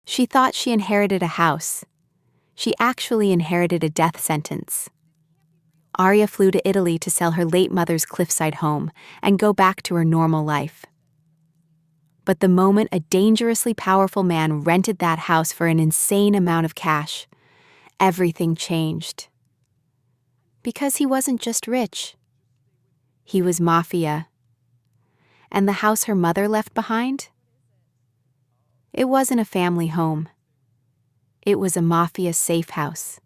She thought she inherited a house. She actually inherited a death sentence. Arya flew to Italy to sell her late mother's cliffside home and go back to her normal life. But the moment a dangerously powerful man rented that house for an insane amount of cash, everything changed. Because he wasn't just rich. He was Mafia. And the house her mother left behind? It wasn't a family home. It was a Mafia safe house.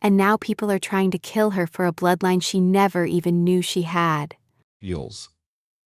And now people are trying to kill her for a bloodline she never even knew she had. Feels.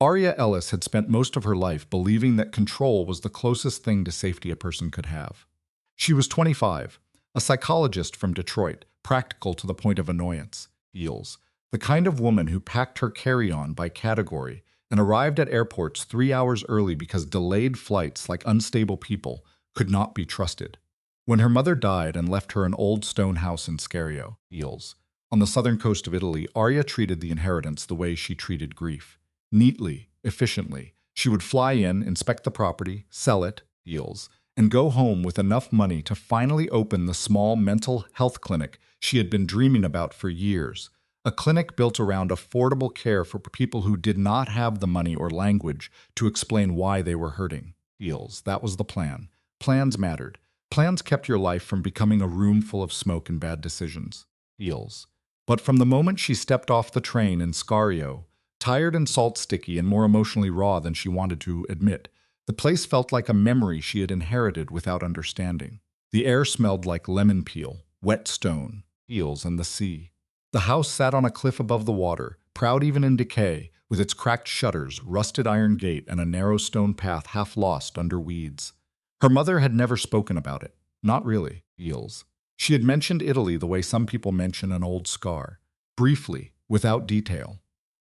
Arya Ellis had spent most of her life believing that control was the closest thing to safety a person could have. She was 25, a psychologist from Detroit, practical to the point of annoyance. Feels. The kind of woman who packed her carry-on by category and arrived at airports 3 hours early because delayed flights, like unstable people, could not be trusted. When her mother died and left her an old stone house in Scario, Eels, on the southern coast of Italy, Arya treated the inheritance the way she treated grief. Neatly, efficiently. She would fly in, inspect the property, sell it, Eels, and go home with enough money to finally open the small mental health clinic she had been dreaming about for years. A clinic built around affordable care for people who did not have the money or language to explain why they were hurting. Eels, that was the plan. Plans mattered. Plans kept your life from becoming a room full of smoke and bad decisions. Eels. But from the moment she stepped off the train in Scario, tired and salt-sticky and more emotionally raw than she wanted to admit, the place felt like a memory she had inherited without understanding. The air smelled like lemon peel, wet stone, eels, and the sea. The house sat on a cliff above the water, proud even in decay, with its cracked shutters, rusted iron gate, and a narrow stone path half lost under weeds. Her mother had never spoken about it. Not really, eels. She had mentioned Italy the way some people mention an old scar. Briefly, without detail.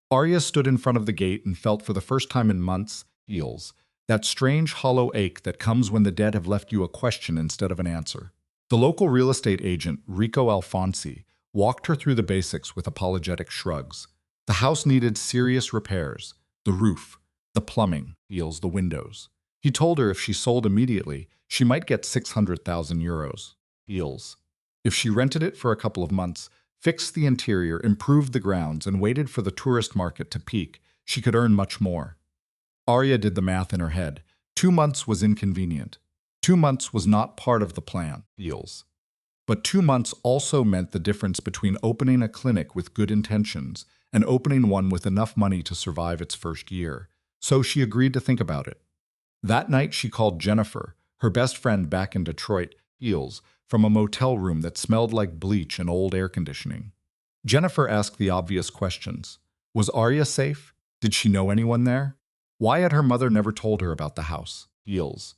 Arya stood in front of the gate and felt for the first time in months, eels, that strange hollow ache that comes when the dead have left you a question instead of an answer. The local real estate agent, Rico Alfonsi, walked her through the basics with apologetic shrugs. The house needed serious repairs. The roof, the plumbing, eels, the windows. He told her if she sold immediately, she might get 600,000 euros. Eels. If she rented it for a couple of months, fixed the interior, improved the grounds, and waited for the tourist market to peak, she could earn much more. Arya did the math in her head. 2 months was inconvenient. 2 months was not part of the plan, Eels. But 2 months also meant the difference between opening a clinic with good intentions and opening one with enough money to survive its first year. So she agreed to think about it. That night she called Jennifer, her best friend back in Detroit, Eels, from a motel room that smelled like bleach and old air conditioning. Jennifer asked the obvious questions. Was Arya safe? Did she know anyone there? Why had her mother never told her about the house? Eels.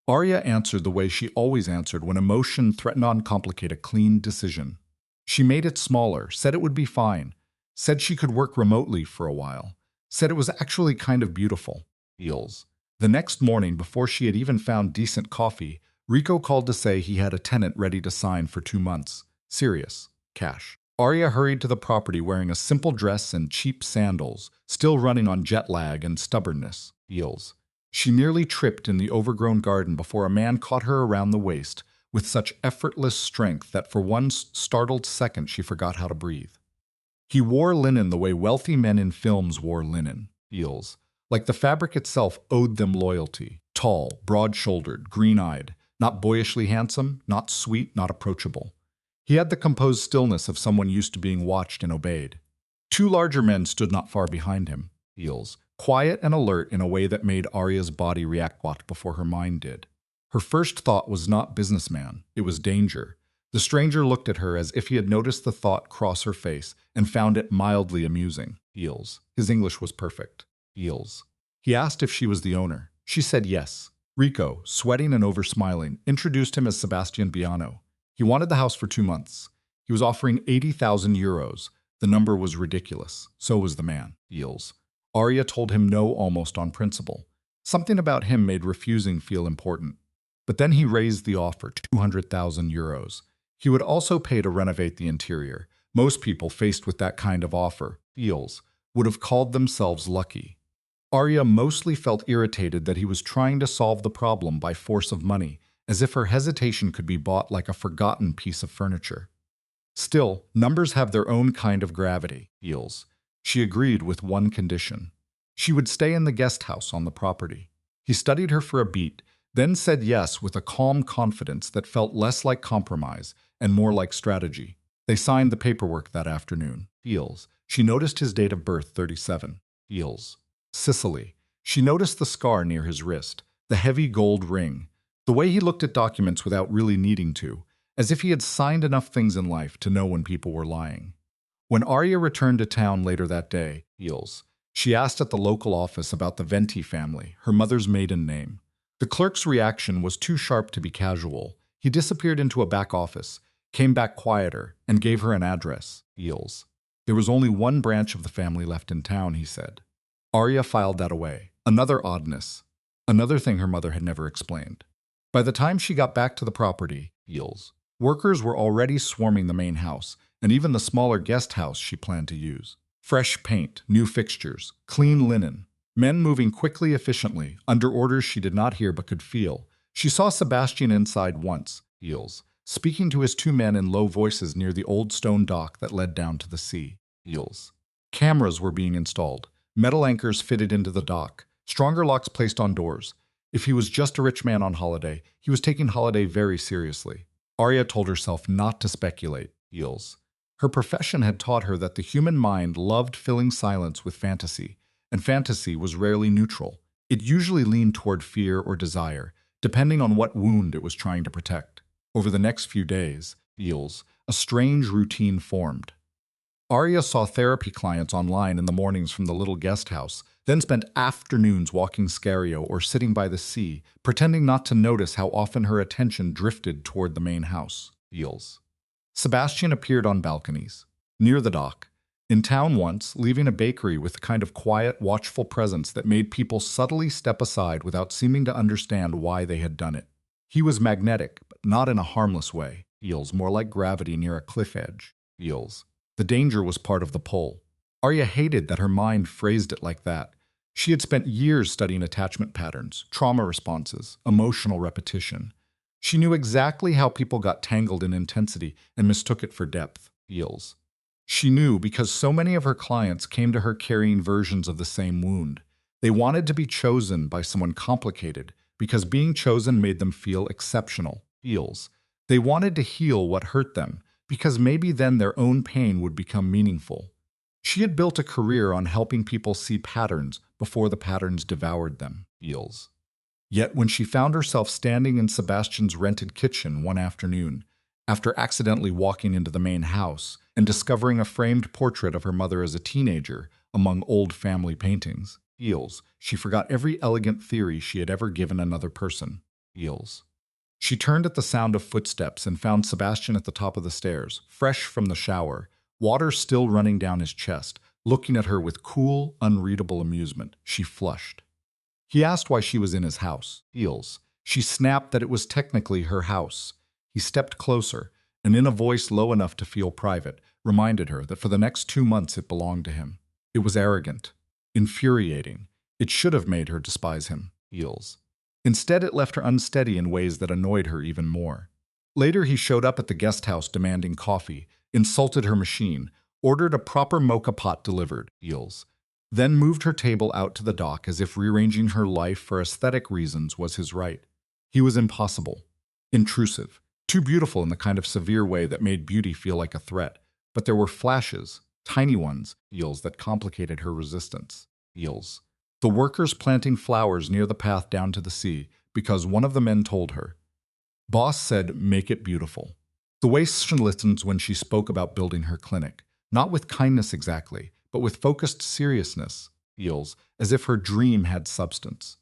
Arya answered the way she always answered when emotion threatened to uncomplicate a clean decision. She made it smaller, said it would be fine, said she could work remotely for a while, said it was actually kind of beautiful. Eels. The next morning, before she had even found decent coffee, Rico called to say he had a tenant ready to sign for 2 months. Serious. Cash. Arya hurried to the property wearing a simple dress and cheap sandals, still running on jet lag and stubbornness. Eels. She nearly tripped in the overgrown garden before a man caught her around the waist with such effortless strength that for one startled second she forgot how to breathe. He wore linen the way wealthy men in films wore linen. Eels. Like the fabric itself owed them loyalty. Tall, broad-shouldered, green-eyed, not boyishly handsome, not sweet, not approachable. He had the composed stillness of someone used to being watched and obeyed. 2 larger men stood not far behind him, Eels, quiet and alert in a way that made Arya's body react before her mind did. Her first thought was not businessman, it was danger. The stranger looked at her as if he had noticed the thought cross her face and found it mildly amusing. Eels. His English was perfect. Eels. He asked if she was the owner. She said yes. Rico, sweating and over-smiling, introduced him as Sebastian Biano. He wanted the house for 2 months. He was offering 80,000 euros. The number was ridiculous. So was the man, Eels. Arya told him no almost on principle. Something about him made refusing feel important. But then he raised the offer to 200,000 euros. He would also pay to renovate the interior. Most people faced with that kind of offer, Eels, would have called themselves lucky. Arya mostly felt irritated that he was trying to solve the problem by force of money as if her hesitation could be bought like a forgotten piece of furniture. Still, numbers have their own kind of gravity, feels. She agreed with one condition. She would stay in the guest house on the property. He studied her for a beat, then said yes with a calm confidence that felt less like compromise and more like strategy. They signed the paperwork that afternoon. Feels. She noticed his date of birth, 37. Feels. Sicily. She noticed the scar near his wrist, the heavy gold ring, the way he looked at documents without really needing to, as if he had signed enough things in life to know when people were lying. When Arya returned to town later that day, Feels, she asked at the local office about the Venti family, her mother's maiden name. The clerk's reaction was too sharp to be casual. He disappeared into a back office, came back quieter, and gave her an address, Feels. There was only one branch of the family left in town, he said. Arya filed that away. Another oddness. Another thing her mother had never explained. By the time she got back to the property, Feels, workers were already swarming the main house, and even the smaller guest house she planned to use. Fresh paint, new fixtures, clean linen. Men moving quickly, efficiently, under orders she did not hear but could feel. She saw Sebastian inside once, Feels, speaking to his two men in low voices near the old stone dock that led down to the sea. Feels. Cameras were being installed, metal anchors fitted into the dock, stronger locks placed on doors. If he was just a rich man on holiday, he was taking holiday very seriously. Arya told herself not to speculate, Feels. Her profession had taught her that the human mind loved filling silence with fantasy, and fantasy was rarely neutral. It usually leaned toward fear or desire, depending on what wound it was trying to protect. Over the next few days, Feels, a strange routine formed. Arya saw therapy clients online in the mornings from the little guest house, then spent afternoons walking Scario or sitting by the sea, pretending not to notice how often her attention drifted toward the main house. Feels. Sebastian appeared on balconies, near the dock, in town once, leaving a bakery with a kind of quiet, watchful presence that made people subtly step aside without seeming to understand why they had done it. He was magnetic, but not in a harmless way. Feels, more like gravity near a cliff edge. Feels. The danger was part of the pull. Arya hated that her mind phrased it like that. She had spent years studying attachment patterns, trauma responses, emotional repetition. She knew exactly how people got tangled in intensity and mistook it for depth. Feels. She knew because so many of her clients came to her carrying versions of the same wound. They wanted to be chosen by someone complicated because being chosen made them feel exceptional. Feels. They wanted to heal what hurt them because maybe then their own pain would become meaningful. She had built a career on helping people see patterns before the patterns devoured them. Feels. Yet when she found herself standing in Sebastian's rented kitchen one afternoon, after accidentally walking into the main house and discovering a framed portrait of her mother as a teenager among old family paintings, Feels, she forgot every elegant theory she had ever given another person. Feels. She turned at the sound of footsteps and found Sebastian at the top of the stairs, fresh from the shower, water still running down his chest, looking at her with cool, unreadable amusement. She flushed. He asked why she was in his house. Feels. She snapped that it was technically her house. He stepped closer, and in a voice low enough to feel private, reminded her that for the next 2 months it belonged to him. It was arrogant, infuriating. It should have made her despise him. Feels. Instead, it left her unsteady in ways that annoyed her even more. Later, he showed up at the guest house demanding coffee, insulted her machine, ordered a proper mocha pot delivered. Feels. Then moved her table out to the dock as if rearranging her life for aesthetic reasons was his right. He was impossible, intrusive, too beautiful in the kind of severe way that made beauty feel like a threat. But there were flashes, tiny ones, Feels, that complicated her resistance. Feels. The workers planting flowers near the path down to the sea because one of the men told her. Boss said, make it beautiful. The way she listens when she spoke about building her clinic, not with kindness exactly, but with focused seriousness, Feels, as if her dream had substance.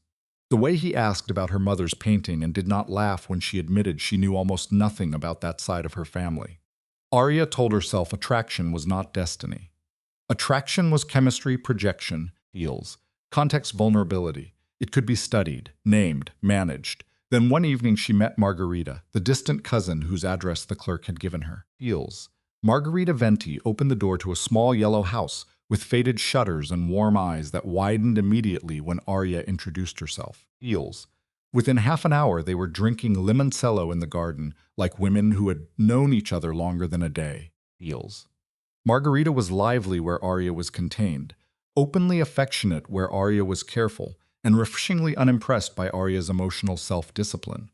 The way he asked about her mother's painting and did not laugh when she admitted she knew almost nothing about that side of her family. Arya told herself attraction was not destiny. Attraction was chemistry, projection, Feels, context, vulnerability. It could be studied, named, managed. Then one evening she met Margarita, the distant cousin whose address the clerk had given her. Feels. Margarita Venti opened the door to a small yellow house with faded shutters and warm eyes that widened immediately when Arya introduced herself. Feels. Within half an hour, they were drinking limoncello in the garden, like women who had known each other longer than a day. Feels. Margarita was lively where Arya was contained, openly affectionate where Arya was careful, and refreshingly unimpressed by Arya's emotional self-discipline.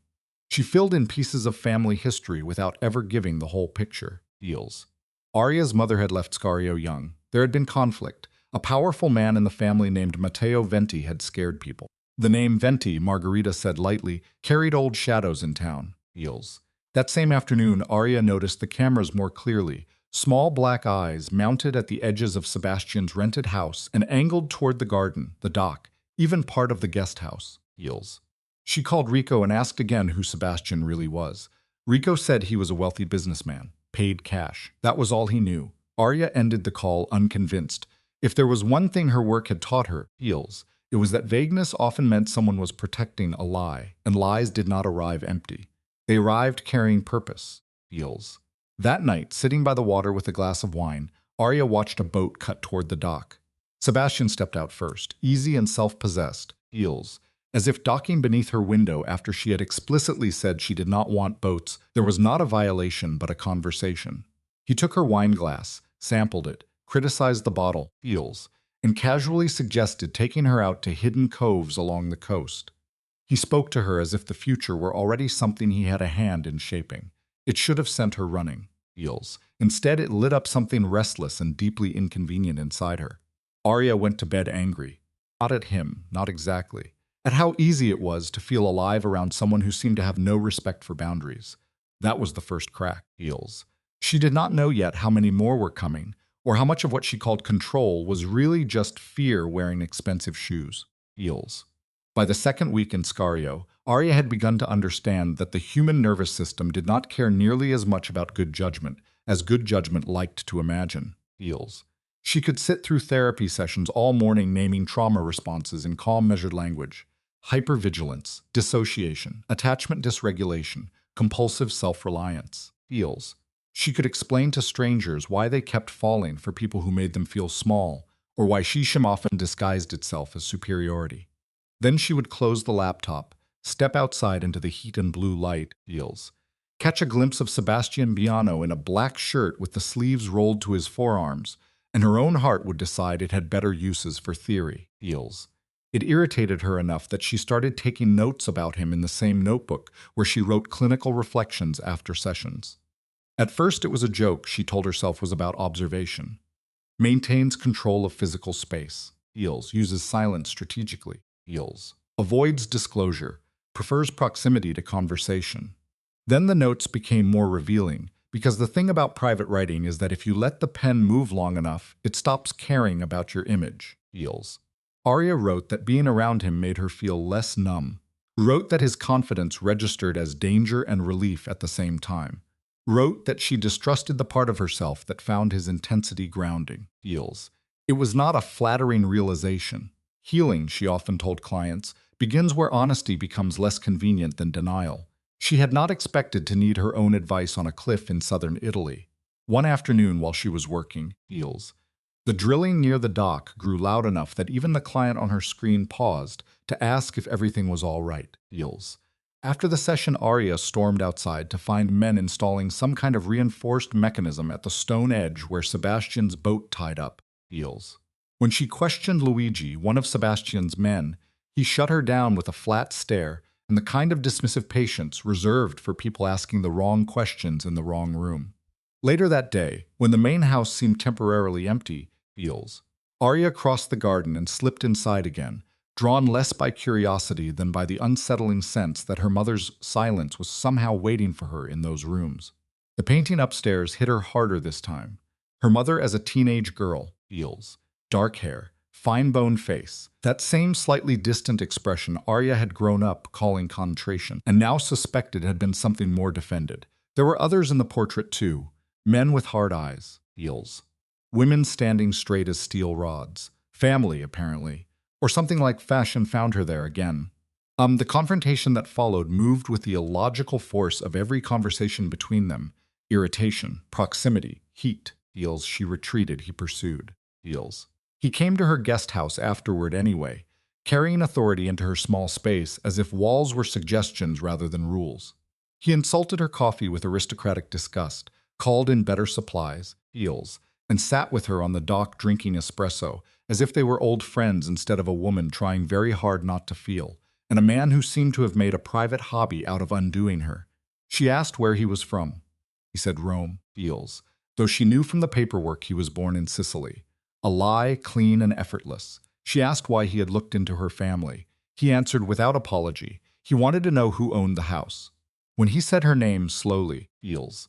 She filled in pieces of family history without ever giving the whole picture. Feels. Arya's mother had left Scario young. There had been conflict. A powerful man in the family named Matteo Venti had scared people. The name Venti, Margarita said lightly, carried old shadows in town. Feels. That same afternoon, Arya noticed the cameras more clearly. Small black eyes mounted at the edges of Sebastian's rented house and angled toward the garden, the dock, even part of the guest house. Feels. She called Rico and asked again who Sebastian really was. Rico said he was a wealthy businessman, paid cash. That was all he knew. Arya ended the call unconvinced. If there was one thing her work had taught her, Feels, it was that vagueness often meant someone was protecting a lie, and lies did not arrive empty. They arrived carrying purpose. Feels. That night, sitting by the water with a glass of wine, Arya watched a boat cut toward the dock. Sebastian stepped out first, easy and self-possessed. Feels. As if docking beneath her window after she had explicitly said she did not want boats, there was not a violation but a conversation. He took her wine glass, sampled it, criticized the bottle, Feels, and casually suggested taking her out to hidden coves along the coast. He spoke to her as if the future were already something he had a hand in shaping. It should have sent her running. Feels. Instead, it lit up something restless and deeply inconvenient inside her. Arya went to bed angry. Not at him, not exactly. At how easy it was to feel alive around someone who seemed to have no respect for boundaries. That was the first crack. Feels. She did not know yet how many more were coming, or how much of what she called control was really just fear wearing expensive shoes. Feels. By the second week in Scario, Arya had begun to understand that the human nervous system did not care nearly as much about good judgment as good judgment liked to imagine. Feels. She could sit through therapy sessions all morning naming trauma responses in calm, measured language. Hypervigilance, dissociation, attachment dysregulation, compulsive self-reliance. Feels. She could explain to strangers why they kept falling for people who made them feel small, or why shishim often disguised itself as superiority. Then she would close the laptop, step outside into the heat and blue light, Feels, catch a glimpse of Sebastian Biano in a black shirt with the sleeves rolled to his forearms, and her own heart would decide it had better uses for theory. Feels. It irritated her enough that she started taking notes about him in the same notebook where she wrote clinical reflections after sessions. At first it was a joke she told herself was about observation. Maintains control of physical space. Feels. Uses silence strategically. Feels. Avoids disclosure. Prefers proximity to conversation. Then the notes became more revealing, because the thing about private writing is that if you let the pen move long enough, it stops caring about your image. Feels. Arya wrote that being around him made her feel less numb. Wrote that his confidence registered as danger and relief at the same time. Wrote that she distrusted the part of herself that found his intensity grounding. Feels. It was not a flattering realization. Healing, she often told clients, begins where honesty becomes less convenient than denial. She had not expected to need her own advice on a cliff in southern Italy. One afternoon while she was working, Feels, the drilling near the dock grew loud enough that even the client on her screen paused to ask if everything was all right. Feels. After the session, Arya stormed outside to find men installing some kind of reinforced mechanism at the stone edge where Sebastian's boat tied up. Feels. When she questioned Luigi, one of Sebastian's men, he shut her down with a flat stare and the kind of dismissive patience reserved for people asking the wrong questions in the wrong room. Later that day, when the main house seemed temporarily empty, Feels, Arya crossed the garden and slipped inside again, drawn less by curiosity than by the unsettling sense that her mother's silence was somehow waiting for her in those rooms. The painting upstairs hit her harder this time. Her mother as a teenage girl, Feels, dark hair, fine-boned face, that same slightly distant expression Arya had grown up calling concentration, and now suspected had been something more defended. There were others in the portrait too, men with hard eyes, Feels, women standing straight as steel rods, family apparently, or something like fashion found her there again. The confrontation that followed moved with the illogical force of every conversation between them. Irritation, proximity, heat. Feels. She retreated, he pursued. Feels. He came to her guest house afterward anyway. carrying authority into her small space as if walls were suggestions rather than rules. He insulted her coffee with aristocratic disgust, called in better supplies, heels, and sat with her on the dock drinking espresso, as if they were old friends instead of a woman trying very hard not to feel, and a man who seemed to have made a private hobby out of undoing her. She asked where he was from. He said Rome, feels, though she knew from the paperwork he was born in Sicily. A lie, clean and effortless. She asked why he had looked into her family. He answered without apology. He wanted to know who owned the house. When he said her name slowly, feels,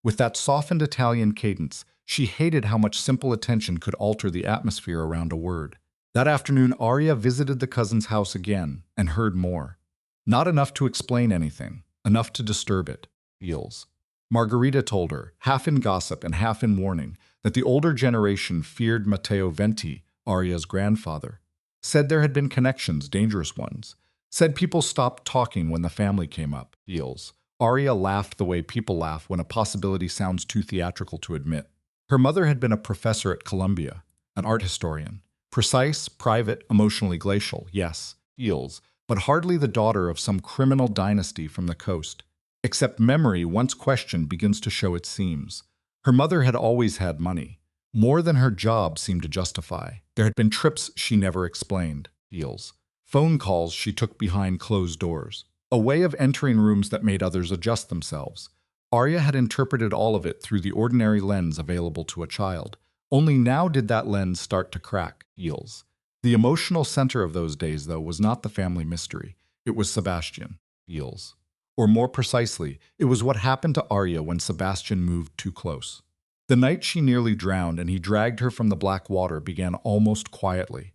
with that softened Italian cadence, she hated how much simple attention could alter the atmosphere around a word. That afternoon, Arya visited the cousin's house again and heard more. Not enough to explain anything, enough to disturb it, feels. Margarita told her, half in gossip and half in warning, that the older generation feared Matteo Venti, Arya's grandfather. Said there had been connections, dangerous ones. Said people stopped talking when the family came up, feels. Arya laughed the way people laugh when a possibility sounds too theatrical to admit. Her mother had been a professor at Columbia, an art historian. Precise, private, emotionally glacial, yes, feels, but hardly the daughter of some criminal dynasty from the coast. Except memory, once questioned, begins to show its seams. Her mother had always had money. More than her job seemed to justify. There had been trips she never explained, feels. Phone calls she took behind closed doors. A way of entering rooms that made others adjust themselves. Arya had interpreted all of it through the ordinary lens available to a child. Only now did that lens start to crack, feels. The emotional center of those days, though, was not the family mystery. It was Sebastian, feels. Or more precisely, it was what happened to Arya when Sebastian moved too close. The night she nearly drowned and he dragged her from the black water began almost quietly.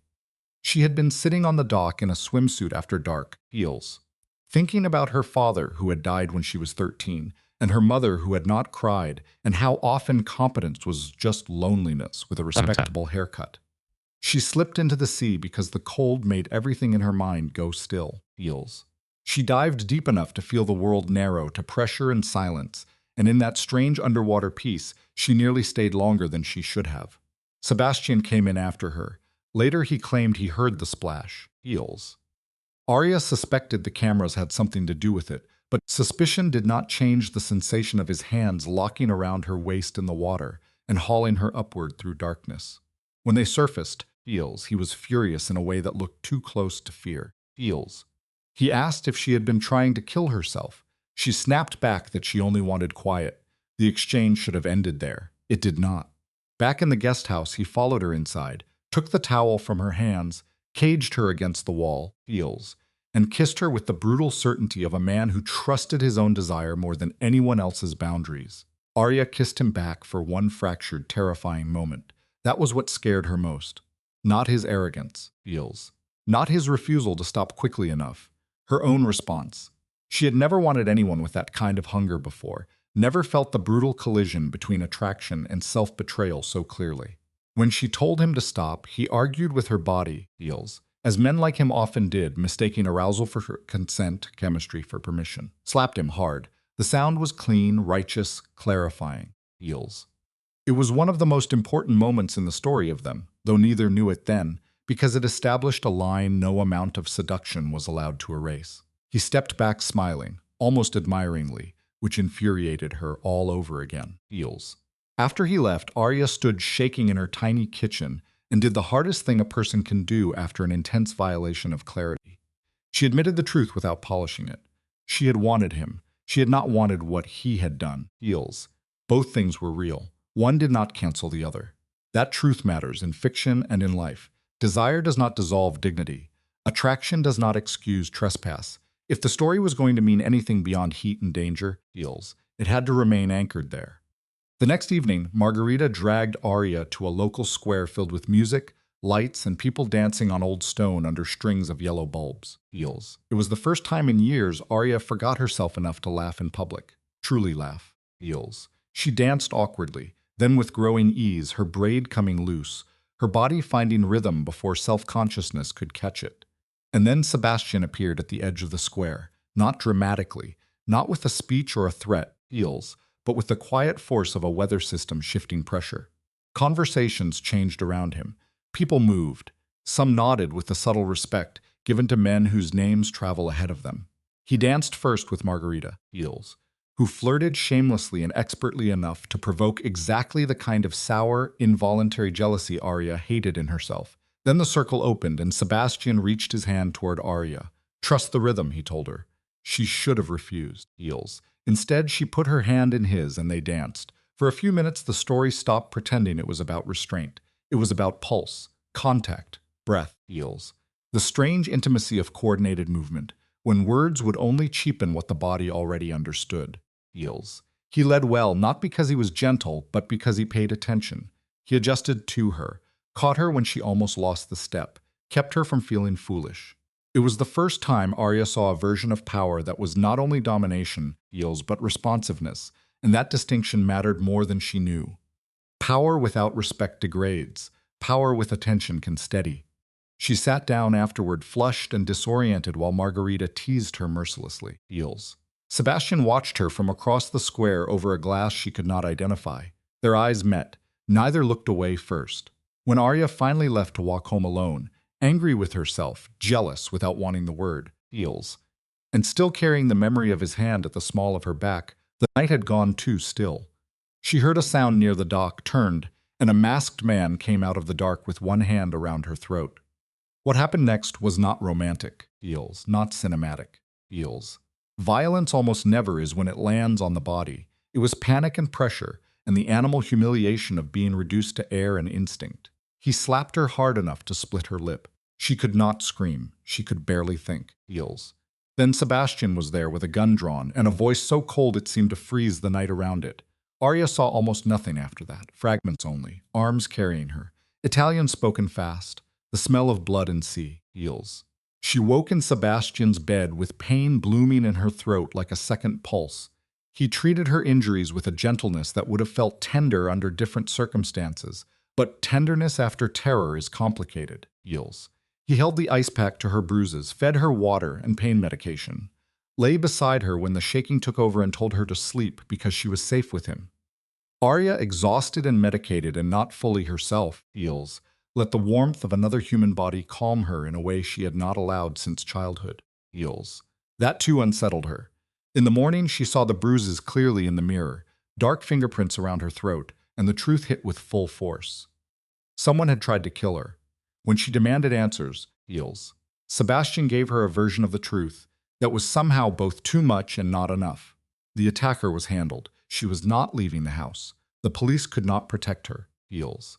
She had been sitting on the dock in a swimsuit after dark, feels, thinking about her father who had died when she was 13, and her mother who had not cried, and how often competence was just loneliness with a respectable haircut. She slipped into the sea because the cold made everything in her mind go still, feels. She dived deep enough to feel the world narrow to pressure and silence, and in that strange underwater peace, she nearly stayed longer than she should have. Sebastian came in after her. Later he claimed he heard the splash, feels. Arya suspected the cameras had something to do with it, but suspicion did not change the sensation of his hands locking around her waist in the water and hauling her upward through darkness. When they surfaced, feels, he was furious in a way that looked too close to fear, feels. He asked if she had been trying to kill herself. She snapped back that she only wanted quiet. The exchange should have ended there. It did not. Back in the guest house, he followed her inside, took the towel from her hands, caged her against the wall, feels, and kissed her with the brutal certainty of a man who trusted his own desire more than anyone else's boundaries. Arya kissed him back for one fractured, terrifying moment. That was what scared her most. Not his arrogance, feels. Not his refusal to stop quickly enough. Her own response. She had never wanted anyone with that kind of hunger before, never felt the brutal collision between attraction and self-betrayal so clearly. When she told him to stop, he argued with her body, feels, as men like him often did, mistaking arousal for consent, chemistry for permission. Slapped him hard. The sound was clean, righteous, clarifying, feels. It was one of the most important moments in the story of them, though neither knew it then, because it established a line no amount of seduction was allowed to erase. He stepped back smiling, almost admiringly, which infuriated her all over again, feels. After he left, Arya stood shaking in her tiny kitchen and did the hardest thing a person can do after an intense violation of clarity. She admitted the truth without polishing it. She had wanted him. She had not wanted what he had done, feels. Both things were real. One did not cancel the other. That truth matters in fiction and in life. Desire does not dissolve dignity. Attraction does not excuse trespass. If the story was going to mean anything beyond heat and danger, feels, it had to remain anchored there. The next evening, Margarita dragged Arya to a local square filled with music, lights, and people dancing on old stone under strings of yellow bulbs, feels. It was the first time in years Arya forgot herself enough to laugh in public. Truly laugh, feels. She danced awkwardly, then with growing ease, her braid coming loose, her body finding rhythm before self-consciousness could catch it. And then Sebastian appeared at the edge of the square, not dramatically, not with a speech or a threat, feels, but with the quiet force of a weather system shifting pressure. Conversations changed around him. People moved. Some nodded with the subtle respect given to men whose names travel ahead of them. He danced first with Margarita, Eels, who flirted shamelessly and expertly enough to provoke exactly the kind of sour, involuntary jealousy Arya hated in herself. Then the circle opened and Sebastian reached his hand toward Arya. "Trust the rhythm," he told her. She should have refused, Eels. Instead, she put her hand in his and they danced. For a few minutes, the story stopped pretending it was about restraint. It was about pulse, contact, breath, Eels. The strange intimacy of coordinated movement, when words would only cheapen what the body already understood. Eels. He led well, not because he was gentle, but because he paid attention. He adjusted to her, caught her when she almost lost the step, kept her from feeling foolish. It was the first time Arya saw a version of power that was not only domination, Eels, but responsiveness, and that distinction mattered more than she knew. Power without respect degrades. Power with attention can steady. She sat down afterward, flushed and disoriented, while Margarita teased her mercilessly. Eels. Sebastian watched her from across the square over a glass she could not identify. Their eyes met. Neither looked away first. When Arya finally left to walk home alone, angry with herself, jealous without wanting the word, Eels, and still carrying the memory of his hand at the small of her back, the night had gone too still. She heard a sound near the dock, turned, and a masked man came out of the dark with one hand around her throat. What happened next was not romantic, Eels, not cinematic, Eels. Violence almost never is when it lands on the body. It was panic and pressure, and the animal humiliation of being reduced to air and instinct. He slapped her hard enough to split her lip. She could not scream. She could barely think. Eels. Then Sebastian was there with a gun drawn, and a voice so cold it seemed to freeze the night around it. Arya saw almost nothing after that, fragments only, arms carrying her. Italian spoken fast, the smell of blood and sea, Eels. She woke in Sebastian's bed with pain blooming in her throat like a second pulse. He treated her injuries with a gentleness that would have felt tender under different circumstances. But tenderness after terror is complicated, Eels. He held the ice pack to her bruises, fed her water and pain medication, lay beside her when the shaking took over and told her to sleep because she was safe with him. Arya, exhausted and medicated and not fully herself, Eels, let the warmth of another human body calm her in a way she had not allowed since childhood, Eels. That too unsettled her. In the morning, she saw the bruises clearly in the mirror, dark fingerprints around her throat, and the truth hit with full force. Someone had tried to kill her. When she demanded answers, Eels, Sebastian gave her a version of the truth that was somehow both too much and not enough. The attacker was handled. She was not leaving the house. The police could not protect her, Eels.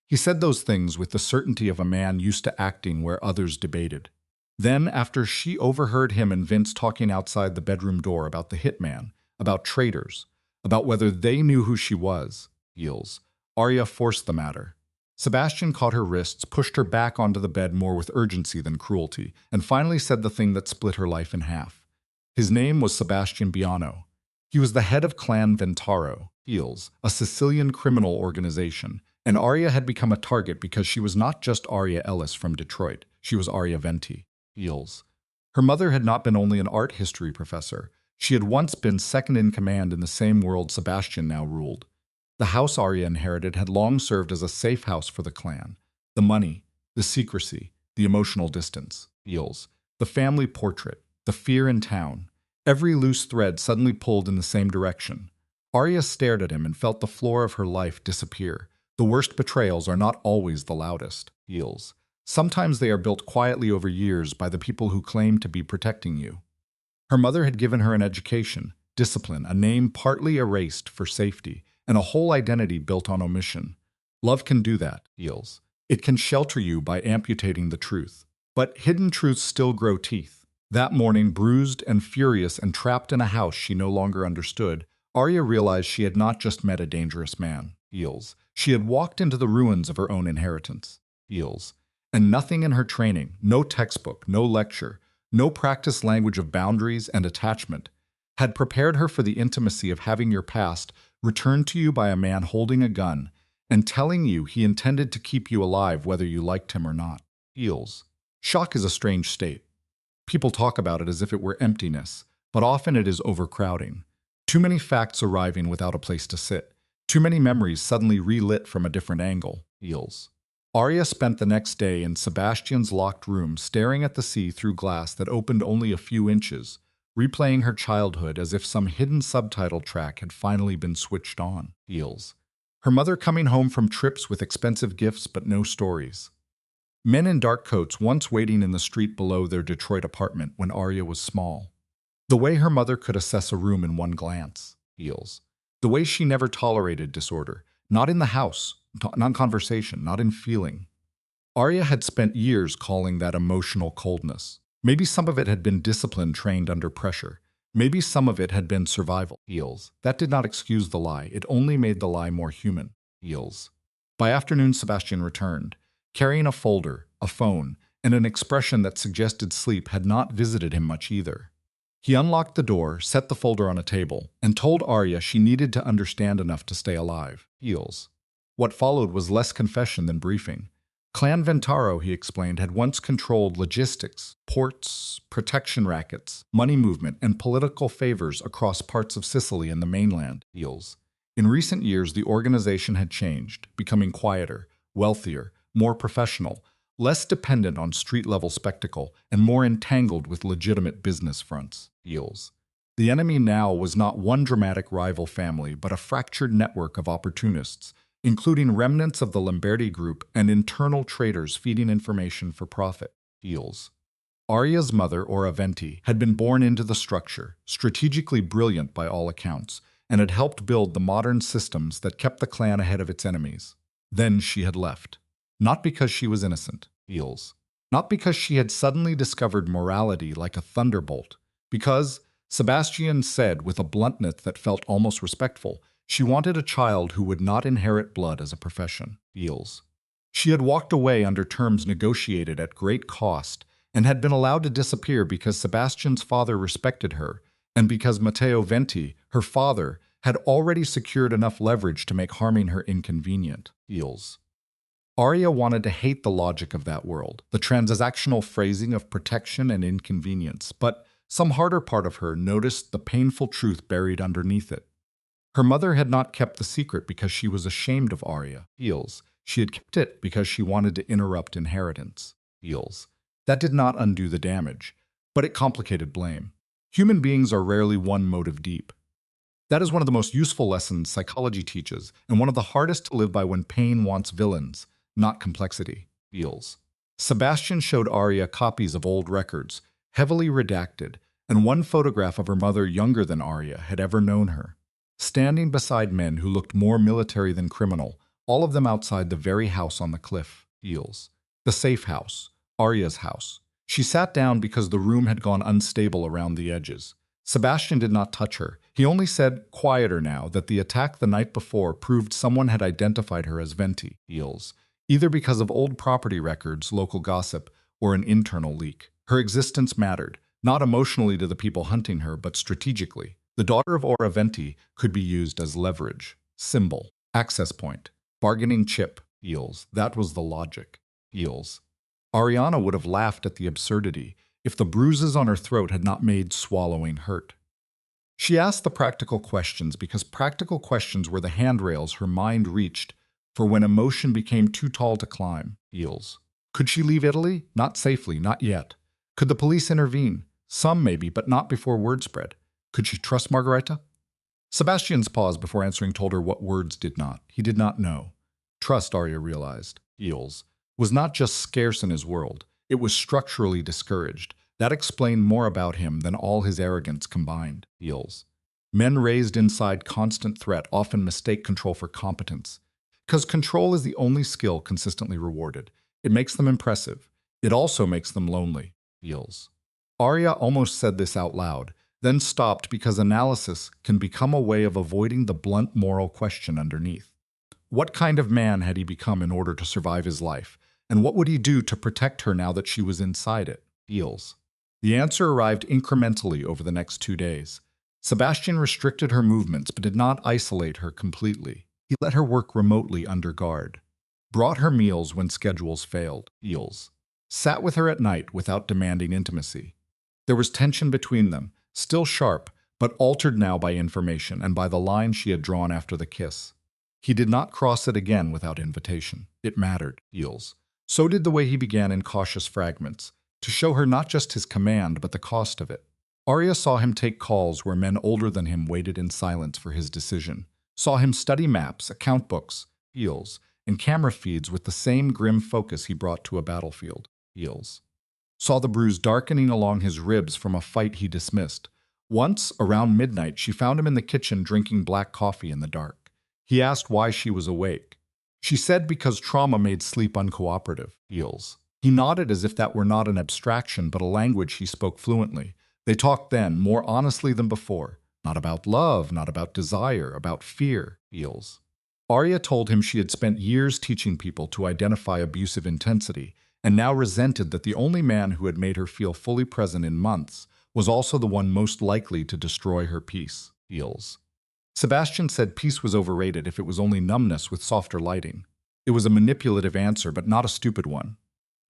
He said those things with the certainty of a man used to acting where others debated. Then, after she overheard him and Vince talking outside the bedroom door about the hitman, about traitors, about whether they knew who she was, Eels, Arya forced the matter. Sebastian caught her wrists, pushed her back onto the bed more with urgency than cruelty, and finally said the thing that split her life in half. His name was Sebastian Biano. He was the head of Clan Ventaro, Eels, a Sicilian criminal organization, and Arya had become a target because she was not just Arya Ellis from Detroit, she was Arya Venti, Eels. Her mother had not been only an art history professor, she had once been second in command in the same world Sebastian now ruled. The house Arya inherited had long served as a safe house for the clan. The money, the secrecy, the emotional distance, Eels, the family portrait, the fear in town. Every loose thread suddenly pulled in the same direction. Arya stared at him and felt the floor of her life disappear. The worst betrayals are not always the loudest, Eels. Sometimes they are built quietly over years by the people who claim to be protecting you. Her mother had given her an education, discipline, a name partly erased for safety, and a whole identity built on omission. Love can do that, Eels. It can shelter you by amputating the truth. But hidden truths still grow teeth. That morning, bruised and furious and trapped in a house she no longer understood, Arya realized she had not just met a dangerous man, Eels. She had walked into the ruins of her own inheritance, Eels. And nothing in her training, no textbook, no lecture, no practice language of boundaries and attachment, had prepared her for the intimacy of having your past returned to you by a man holding a gun and telling you he intended to keep you alive whether you liked him or not. Eels. Shock is a strange state. People talk about it as if it were emptiness, but often it is overcrowding. Too many facts arriving without a place to sit. Too many memories suddenly relit from a different angle. Eels. Arya spent the next day in Sebastian's locked room staring at the sea through glass that opened only a few inches, replaying her childhood as if some hidden subtitle track had finally been switched on. Heels. Her mother coming home from trips with expensive gifts but no stories. Men in dark coats once waiting in the street below their Detroit apartment when Arya was small. The way her mother could assess a room in one glance. Heels. The way she never tolerated disorder. Not in the house, not in conversation, not in feeling. Arya had spent years calling that emotional coldness. Maybe some of it had been discipline trained under pressure. Maybe some of it had been survival. Heels. That did not excuse the lie. It only made the lie more human. Heels. By afternoon, Sebastian returned, carrying a folder, a phone, and an expression that suggested sleep had not visited him much either. He unlocked the door, set the folder on a table, and told Arya she needed to understand enough to stay alive. Heels. What followed was less confession than briefing. Clan Ventaro, he explained, had once controlled logistics, ports, protection rackets, money movement, and political favors across parts of Sicily and the mainland. Heels. In recent years, the organization had changed, becoming quieter, wealthier, more professional, less dependent on street-level spectacle, and more entangled with legitimate business fronts. Heels. The enemy now was not one dramatic rival family, but a fractured network of opportunists, including remnants of the Lamberti group and internal traders feeding information for profit. Heels. Arya's mother, Ora Venti, had been born into the structure, strategically brilliant by all accounts, and had helped build the modern systems that kept the clan ahead of its enemies. Then she had left. Not because she was innocent. Heels. Not because she had suddenly discovered morality like a thunderbolt. Because, Sebastian said with a bluntness that felt almost respectful, she wanted a child who would not inherit blood as a profession. Heels. She had walked away under terms negotiated at great cost and had been allowed to disappear because Sebastian's father respected her and because Matteo Venti, her father, had already secured enough leverage to make harming her inconvenient. Heels. Arya wanted to hate the logic of that world, the transactional phrasing of protection and inconvenience, but some harder part of her noticed the painful truth buried underneath it. Her mother had not kept the secret because she was ashamed of Arya. Heels. She had kept it because she wanted to interrupt inheritance. Heels. That did not undo the damage, but it complicated blame. Human beings are rarely one motive deep. That is one of the most useful lessons psychology teaches, and one of the hardest to live by when pain wants villains, not complexity. Heels. Sebastian showed Arya copies of old records, heavily redacted, and one photograph of her mother younger than Arya had ever known her. Standing beside men who looked more military than criminal, all of them outside the very house on the cliff. Heels. The safe house. Arya's house. She sat down because the room had gone unstable around the edges. Sebastian did not touch her. He only said, quieter now, that the attack the night before proved someone had identified her as Venti. Heels. Either because of old property records, local gossip, or an internal leak. Her existence mattered, not emotionally to the people hunting her, but strategically. The daughter of Ora Venti could be used as leverage, symbol, access point, bargaining chip. Heels. That was the logic. Heels. Ariana would have laughed at the absurdity if the bruises on her throat had not made swallowing hurt. She asked the practical questions because practical questions were the handrails her mind reached for when emotion became too tall to climb. Heels. Could she leave Italy? Not safely, not yet. Could the police intervene? Some maybe, but not before word spread. Could she trust Margareta? Sebastian's pause before answering told her what words did not. He did not know. Trust, Arya realized. Heels. Was not just scarce in his world. It was structurally discouraged. That explained more about him than all his arrogance combined. Heels. Men raised inside constant threat often mistake control for competence. Because control is the only skill consistently rewarded. It makes them impressive. It also makes them lonely. Heels. Arya almost said this out loud, then stopped because analysis can become a way of avoiding the blunt moral question underneath. What kind of man had he become in order to survive his life? And what would he do to protect her now that she was inside it? Heels. The answer arrived incrementally over the next 2 days. Sebastian restricted her movements but did not isolate her completely. He let her work remotely under guard. Brought her meals when schedules failed. Heels. Sat with her at night without demanding intimacy. There was tension between them, still sharp, but altered now by information and by the line she had drawn after the kiss. He did not cross it again without invitation. It mattered, feels. So did the way he began in cautious fragments, to show her not just his command but the cost of it. Arya saw him take calls where men older than him waited in silence for his decision, saw him study maps, account books, feels, and camera feeds with the same grim focus he brought to a battlefield, feels. Saw the bruise darkening along his ribs from a fight he dismissed. Once, around midnight, she found him in the kitchen drinking black coffee in the dark. He asked why she was awake. She said because trauma made sleep uncooperative, feels. He nodded as if that were not an abstraction but a language he spoke fluently. They talked then, more honestly than before. Not about love, not about desire, about fear, feels. Arya told him she had spent years teaching people to identify abusive intensity, and now resented that the only man who had made her feel fully present in months was also the one most likely to destroy her peace, feels. Sebastian said peace was overrated if it was only numbness with softer lighting. It was a manipulative answer, but not a stupid one.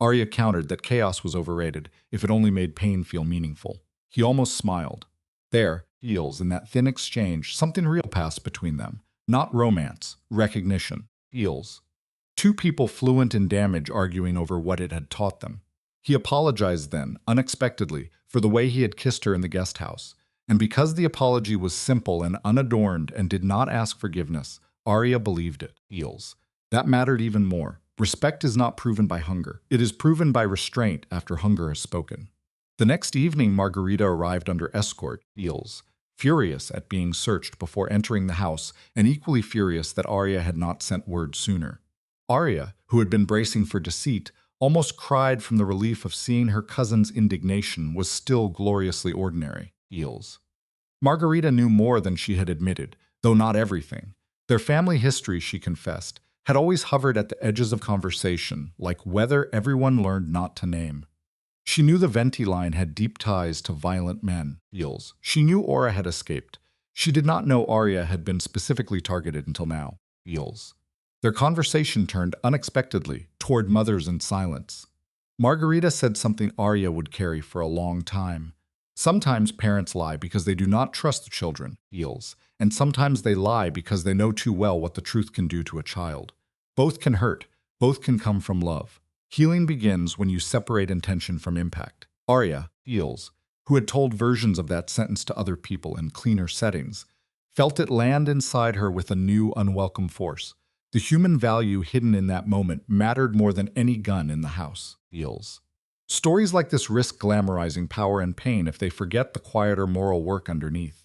Arya countered that chaos was overrated if it only made pain feel meaningful. He almost smiled. There, feels, in that thin exchange, something real passed between them. Not romance, recognition, feels. Two people fluent in damage arguing over what it had taught them. He apologized then, unexpectedly, for the way he had kissed her in the guest house. And because the apology was simple and unadorned and did not ask forgiveness, Arya believed it, feels. That mattered even more. Respect is not proven by hunger. It is proven by restraint after hunger has spoken. The next evening, Margarita arrived under escort, feels. Furious at being searched before entering the house, and equally furious that Arya had not sent word sooner. Arya, who had been bracing for deceit, almost cried from the relief of seeing her cousin's indignation was still gloriously ordinary, feels. Margarita knew more than she had admitted, though not everything. Their family history, she confessed, had always hovered at the edges of conversation, like weather everyone learned not to name. She knew the Venti line had deep ties to violent men, feels. She knew Aura had escaped. She did not know Arya had been specifically targeted until now, feels. Their conversation turned unexpectedly toward mothers in silence. Margarita said something Arya would carry for a long time. Sometimes parents lie because they do not trust the children, feels, and sometimes they lie because they know too well what the truth can do to a child. Both can hurt, both can come from love. Healing begins when you separate intention from impact. Arya, feels, who had told versions of that sentence to other people in cleaner settings, felt it land inside her with a new, unwelcome force. The human value hidden in that moment mattered more than any gun in the house, feels. Stories like this risk glamorizing power and pain if they forget the quieter moral work underneath.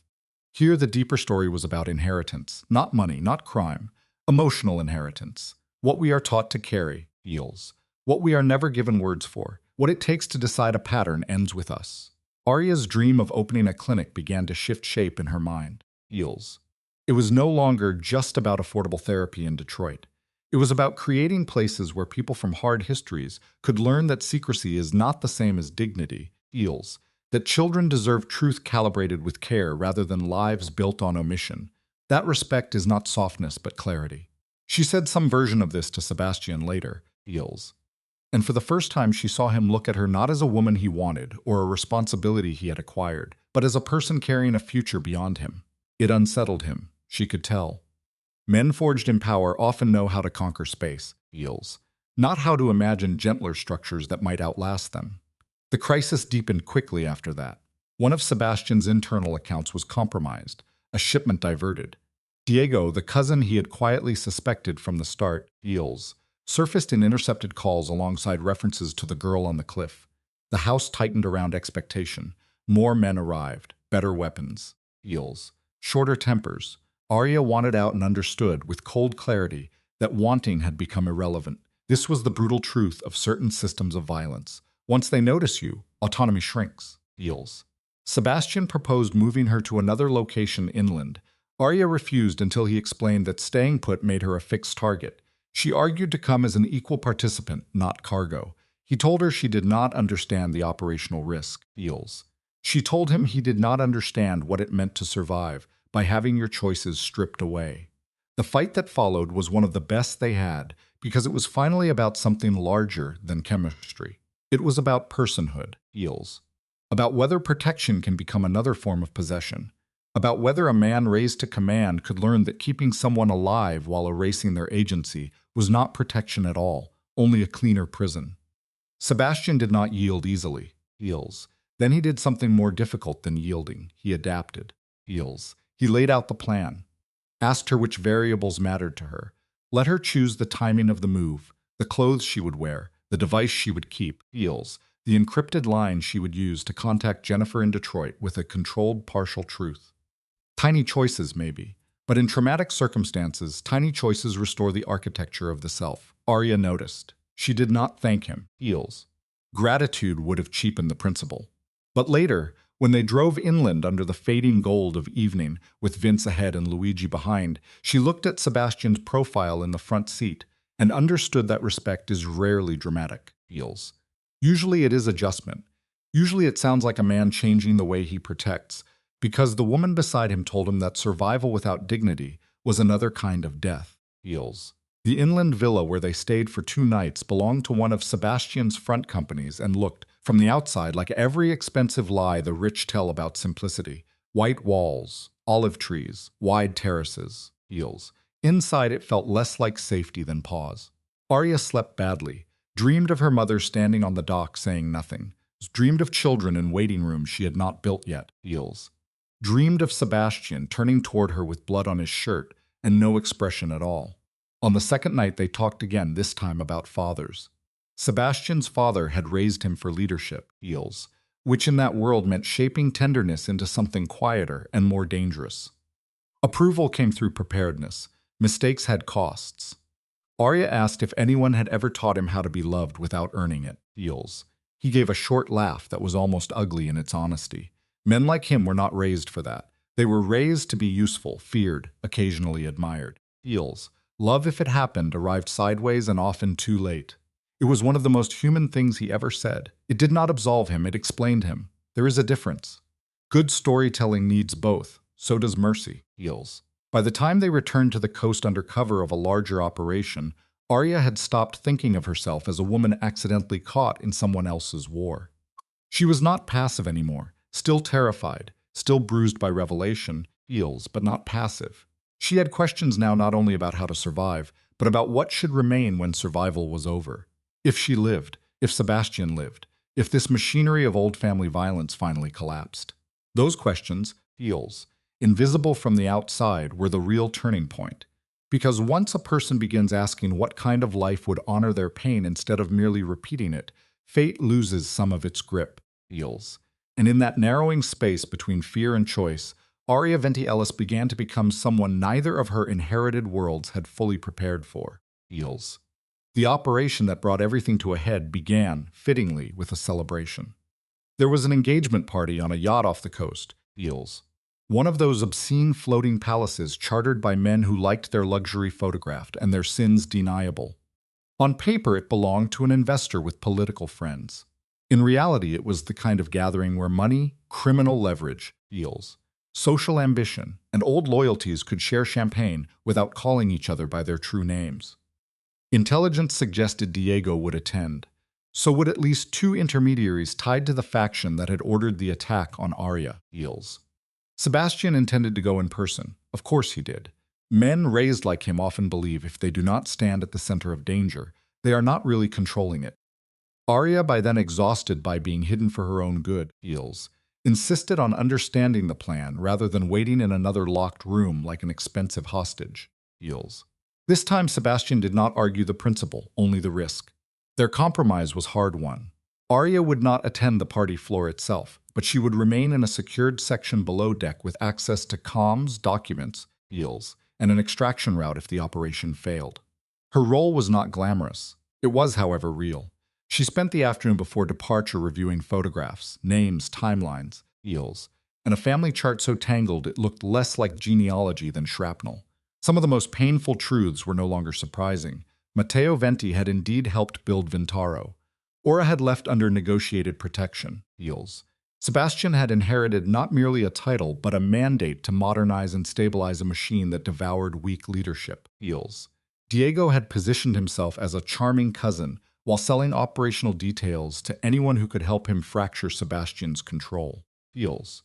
Here, the deeper story was about inheritance, not money, not crime, emotional inheritance. What we are taught to carry, feels. What we are never given words for. What it takes to decide a pattern ends with us. Arya's dream of opening a clinic began to shift shape in her mind, feels. It was no longer just about affordable therapy in Detroit. It was about creating places where people from hard histories could learn that secrecy is not the same as dignity, feels, that children deserve truth calibrated with care rather than lives built on omission. That respect is not softness but clarity. She said some version of this to Sebastian later, feels. And for the first time she saw him look at her not as a woman he wanted or a responsibility he had acquired, but as a person carrying a future beyond him. It unsettled him, she could tell. Men forged in power often know how to conquer space, feels, not how to imagine gentler structures that might outlast them. The crisis deepened quickly after that. One of Sebastian's internal accounts was compromised, a shipment diverted. Diego, the cousin he had quietly suspected from the start, feels, surfaced in intercepted calls alongside references to the girl on the cliff. The house tightened around expectation. More men arrived, better weapons, feels, shorter tempers. Arya wanted out and understood, with cold clarity, that wanting had become irrelevant. This was the brutal truth of certain systems of violence. Once they notice you, autonomy shrinks, feels. Sebastian proposed moving her to another location inland. Arya refused until he explained that staying put made her a fixed target. She argued to come as an equal participant, not cargo. He told her she did not understand the operational risk, feels. She told him he did not understand what it meant to survive by having your choices stripped away. The fight that followed was one of the best they had because it was finally about something larger than chemistry. It was about personhood, feels. About whether protection can become another form of possession. about whether a man raised to command could learn that keeping someone alive while erasing their agency was not protection at all, only a cleaner prison. Sebastian did not yield easily. Heals. Then he did something more difficult than yielding. He adapted. Heals. He laid out the plan. Asked her which variables mattered to her. Let her choose the timing of the move, the clothes she would wear, the device she would keep. Heals. The encrypted line she would use to contact Jennifer in Detroit with a controlled partial truth. Tiny choices, maybe. But in traumatic circumstances, tiny choices restore the architecture of the self. Arya noticed. She did not thank him. Heals. Gratitude would have cheapened the principle. But later, when they drove inland under the fading gold of evening, with Vince ahead and Luigi behind, she looked at Sebastian's profile in the front seat and understood that respect is rarely dramatic. Heals. Usually it is adjustment. Usually it sounds like a man changing the way he protects, because the woman beside him told him that survival without dignity was another kind of death. Heals. The inland villa where they stayed for 2 nights belonged to one of Sebastian's front companies and looked, from the outside, like every expensive lie the rich tell about simplicity. White walls, olive trees, wide terraces. Heals. Inside it felt less like safety than pause. Arya slept badly, dreamed of her mother standing on the dock saying nothing, dreamed of children in waiting rooms she had not built yet. Heals. Dreamed of Sebastian turning toward her with blood on his shirt and no expression at all. On the second night they talked again, this time about fathers. Sebastian's father had raised him for leadership, Heals, which in that world meant shaping tenderness into something quieter and more dangerous. Approval came through preparedness. Mistakes had costs. Arya asked if anyone had ever taught him how to be loved without earning it, Heals. He gave a short laugh that was almost ugly in its honesty. Men like him were not raised for that. They were raised to be useful, feared, occasionally admired. Heals. Love, if it happened, arrived sideways and often too late. It was one of the most human things he ever said. It did not absolve him, it explained him. There is a difference. Good storytelling needs both. So does mercy. Heals. By the time they returned to the coast under cover of a larger operation, Arya had stopped thinking of herself as a woman accidentally caught in someone else's war. She was not passive anymore, still terrified, still bruised by revelation, Heals, but not passive. She had questions now not only about how to survive, but about what should remain when survival was over. If she lived, if Sebastian lived, if this machinery of old family violence finally collapsed. Those questions, Heals, invisible from the outside, were the real turning point. Because once a person begins asking what kind of life would honor their pain instead of merely repeating it, fate loses some of its grip, Heals. And in that narrowing space between fear and choice, Arya Venti Ellis began to become someone neither of her inherited worlds had fully prepared for. Heals. The operation that brought everything to a head began, fittingly, with a celebration. There was an engagement party on a yacht off the coast, Heals. One of those obscene floating palaces chartered by men who liked their luxury photographed and their sins deniable. On paper, it belonged to an investor with political friends. In reality, it was the kind of gathering where money, criminal leverage, Heals, social ambition, and old loyalties could share champagne without calling each other by their true names. Intelligence suggested Diego would attend. So would at least 2 intermediaries tied to the faction that had ordered the attack on Arya, Heals. Sebastian intended to go in person. Of course he did. Men raised like him often believe if they do not stand at the center of danger, they are not really controlling it. Arya, by then exhausted by being hidden for her own good, Heals, insisted on understanding the plan rather than waiting in another locked room like an expensive hostage. Heals. This time Sebastian did not argue the principle, only the risk. Their compromise was hard-won. Arya would not attend the party floor itself, but she would remain in a secured section below deck with access to comms, documents, Heals, and an extraction route if the operation failed. Her role was not glamorous. It was, however, real. She spent the afternoon before departure reviewing photographs, names, timelines, Heals, and a family chart so tangled it looked less like genealogy than shrapnel. Some of the most painful truths were no longer surprising. Matteo Venti had indeed helped build Vintaro. Ora had left under negotiated protection, Heals. Sebastian had inherited not merely a title, but a mandate to modernize and stabilize a machine that devoured weak leadership, Heals. Diego had positioned himself as a charming cousin while selling operational details to anyone who could help him fracture Sebastian's control, Heals.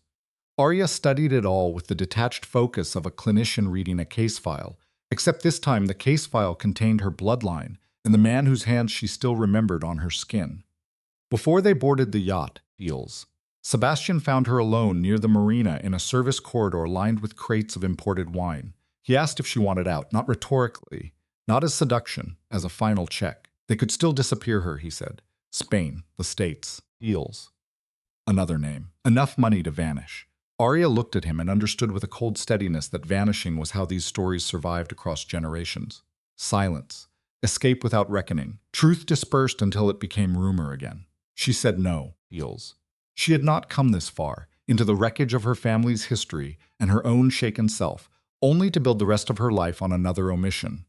Arya studied it all with the detached focus of a clinician reading a case file, except this time the case file contained her bloodline and the man whose hands she still remembered on her skin. Before they boarded the yacht, Eels, Sebastian found her alone near the marina in a service corridor lined with crates of imported wine. He asked if she wanted out, not rhetorically, not as seduction, as a final check. They could still disappear her, he said. Spain, the States, Eels. Another name. Enough money to vanish. Arya looked at him and understood with a cold steadiness that vanishing was how these stories survived across generations. Silence. Escape without reckoning. Truth dispersed until it became rumor again. She said no, Eels. She had not come this far, into the wreckage of her family's history and her own shaken self, only to build the rest of her life on another omission.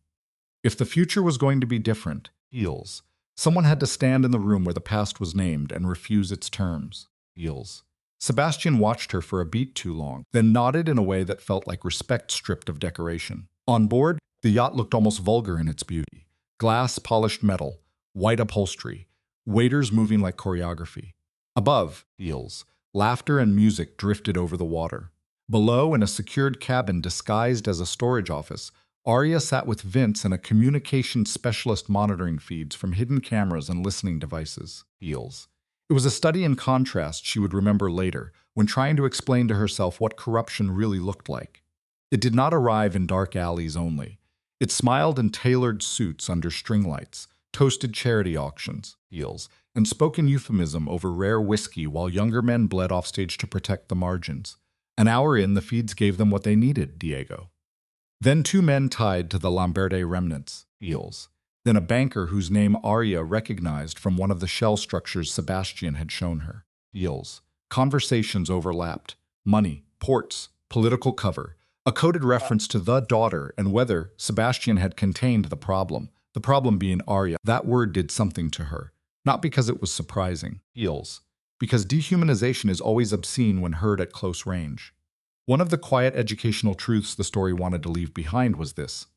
If the future was going to be different, Eels, someone had to stand in the room where the past was named and refuse its terms. Eels. Sebastian watched her for a beat too long, then nodded in a way that felt like respect stripped of decoration. On board, the yacht looked almost vulgar in its beauty. Glass, polished metal, white upholstery, waiters moving like choreography. Above, Eels, laughter and music drifted over the water. Below, in a secured cabin disguised as a storage office, Arya sat with Vince and a communications specialist monitoring feeds from hidden cameras and listening devices. Eels. It was a study in contrast she would remember later, when trying to explain to herself what corruption really looked like. It did not arrive in dark alleys only. It smiled in tailored suits under string lights, toasted charity auctions, Eels, and spoken euphemism over rare whiskey while younger men bled offstage to protect the margins. An hour in, the feeds gave them what they needed, Diego. Then two men tied to the Lamberti remnants, Eels. Then a banker whose name Arya recognized from one of the shell structures Sebastian had shown her. Eels. Conversations overlapped. Money, ports, political cover, a coded reference to the daughter and whether Sebastian had contained the problem being Arya. That word did something to her. Not because it was surprising, Eels, because dehumanization is always obscene when heard at close range. One of the quiet educational truths the story wanted to leave behind was this.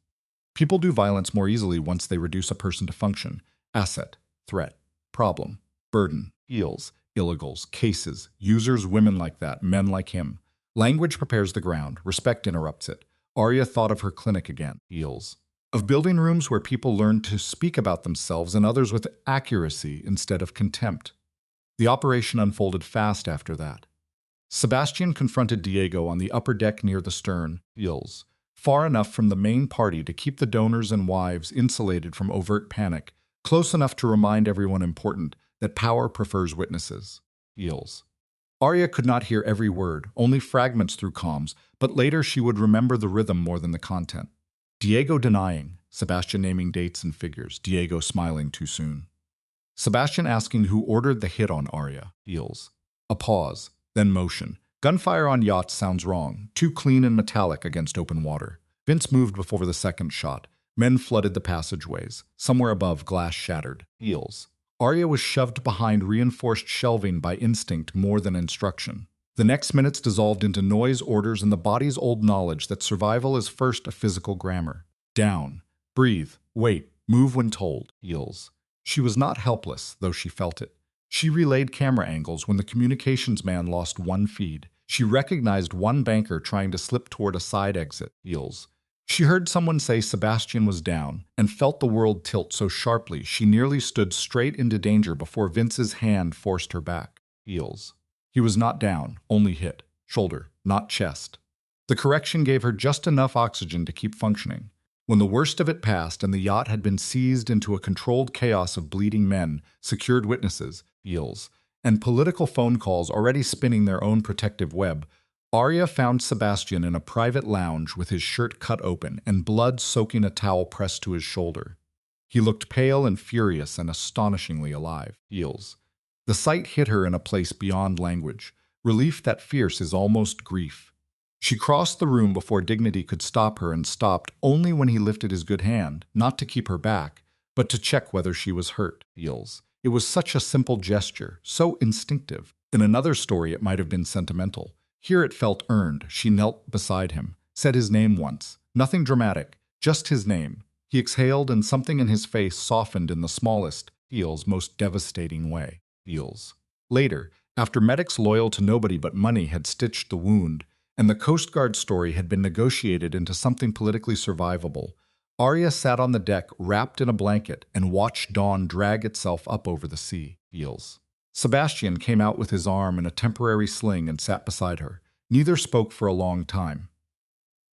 People do violence more easily once they reduce a person to function. Asset, threat, problem, burden, Eels, illegals, cases, users, women like that, men like him. Language prepares the ground, respect interrupts it. Arya thought of her clinic again, Eels. Of building rooms where people learned to speak about themselves and others with accuracy instead of contempt. The operation unfolded fast after that. Sebastian confronted Diego on the upper deck near the stern, Eels, far enough from the main party to keep the donors and wives insulated from overt panic, close enough to remind everyone important that power prefers witnesses. Eels. Arya could not hear every word, only fragments through comms, but later she would remember the rhythm more than the content. Diego denying, Sebastian naming dates and figures, Diego smiling too soon. Sebastian asking who ordered the hit on Arya, Eels. A pause, then motion. Gunfire on yachts sounds wrong, too clean and metallic against open water. Vince moved before the second shot. Men flooded the passageways. Somewhere above, glass shattered. Eels. Arya was shoved behind reinforced shelving by instinct more than instruction. The next minutes dissolved into noise, orders, and the body's old knowledge that survival is first a physical grammar. Down. Breathe. Wait. Move when told. Eels. She was not helpless, though she felt it. She relayed camera angles when the communications man lost one feed. She recognized one banker trying to slip toward a side exit. Eels. She heard someone say Sebastian was down and felt the world tilt so sharply she nearly stood straight into danger before Vince's hand forced her back. Eels. He was not down, only hit. Shoulder, not chest. The correction gave her just enough oxygen to keep functioning. When the worst of it passed and the yacht had been seized into a controlled chaos of bleeding men, secured witnesses, Eels, and political phone calls already spinning their own protective web, Arya found Sebastian in a private lounge with his shirt cut open and blood soaking a towel pressed to his shoulder. He looked pale and furious and astonishingly alive. Eels. The sight hit her in a place beyond language. Relief that fierce is almost grief. She crossed the room before dignity could stop her and stopped only when he lifted his good hand, not to keep her back, but to check whether she was hurt. Eels. It was such a simple gesture, so instinctive. In another story it might have been sentimental. Here it felt earned. She knelt beside him, said his name once. Nothing dramatic, just his name. He exhaled and something in his face softened in the smallest, Eels, most devastating way. Eels. Later, After medics loyal to nobody but money had stitched the wound, and the Coast Guard story had been negotiated into something politically survivable, Arya sat on the deck wrapped in a blanket and watched dawn drag itself up over the sea. Heels. Sebastian came out with his arm in a temporary sling and sat beside her. Neither spoke for a long time.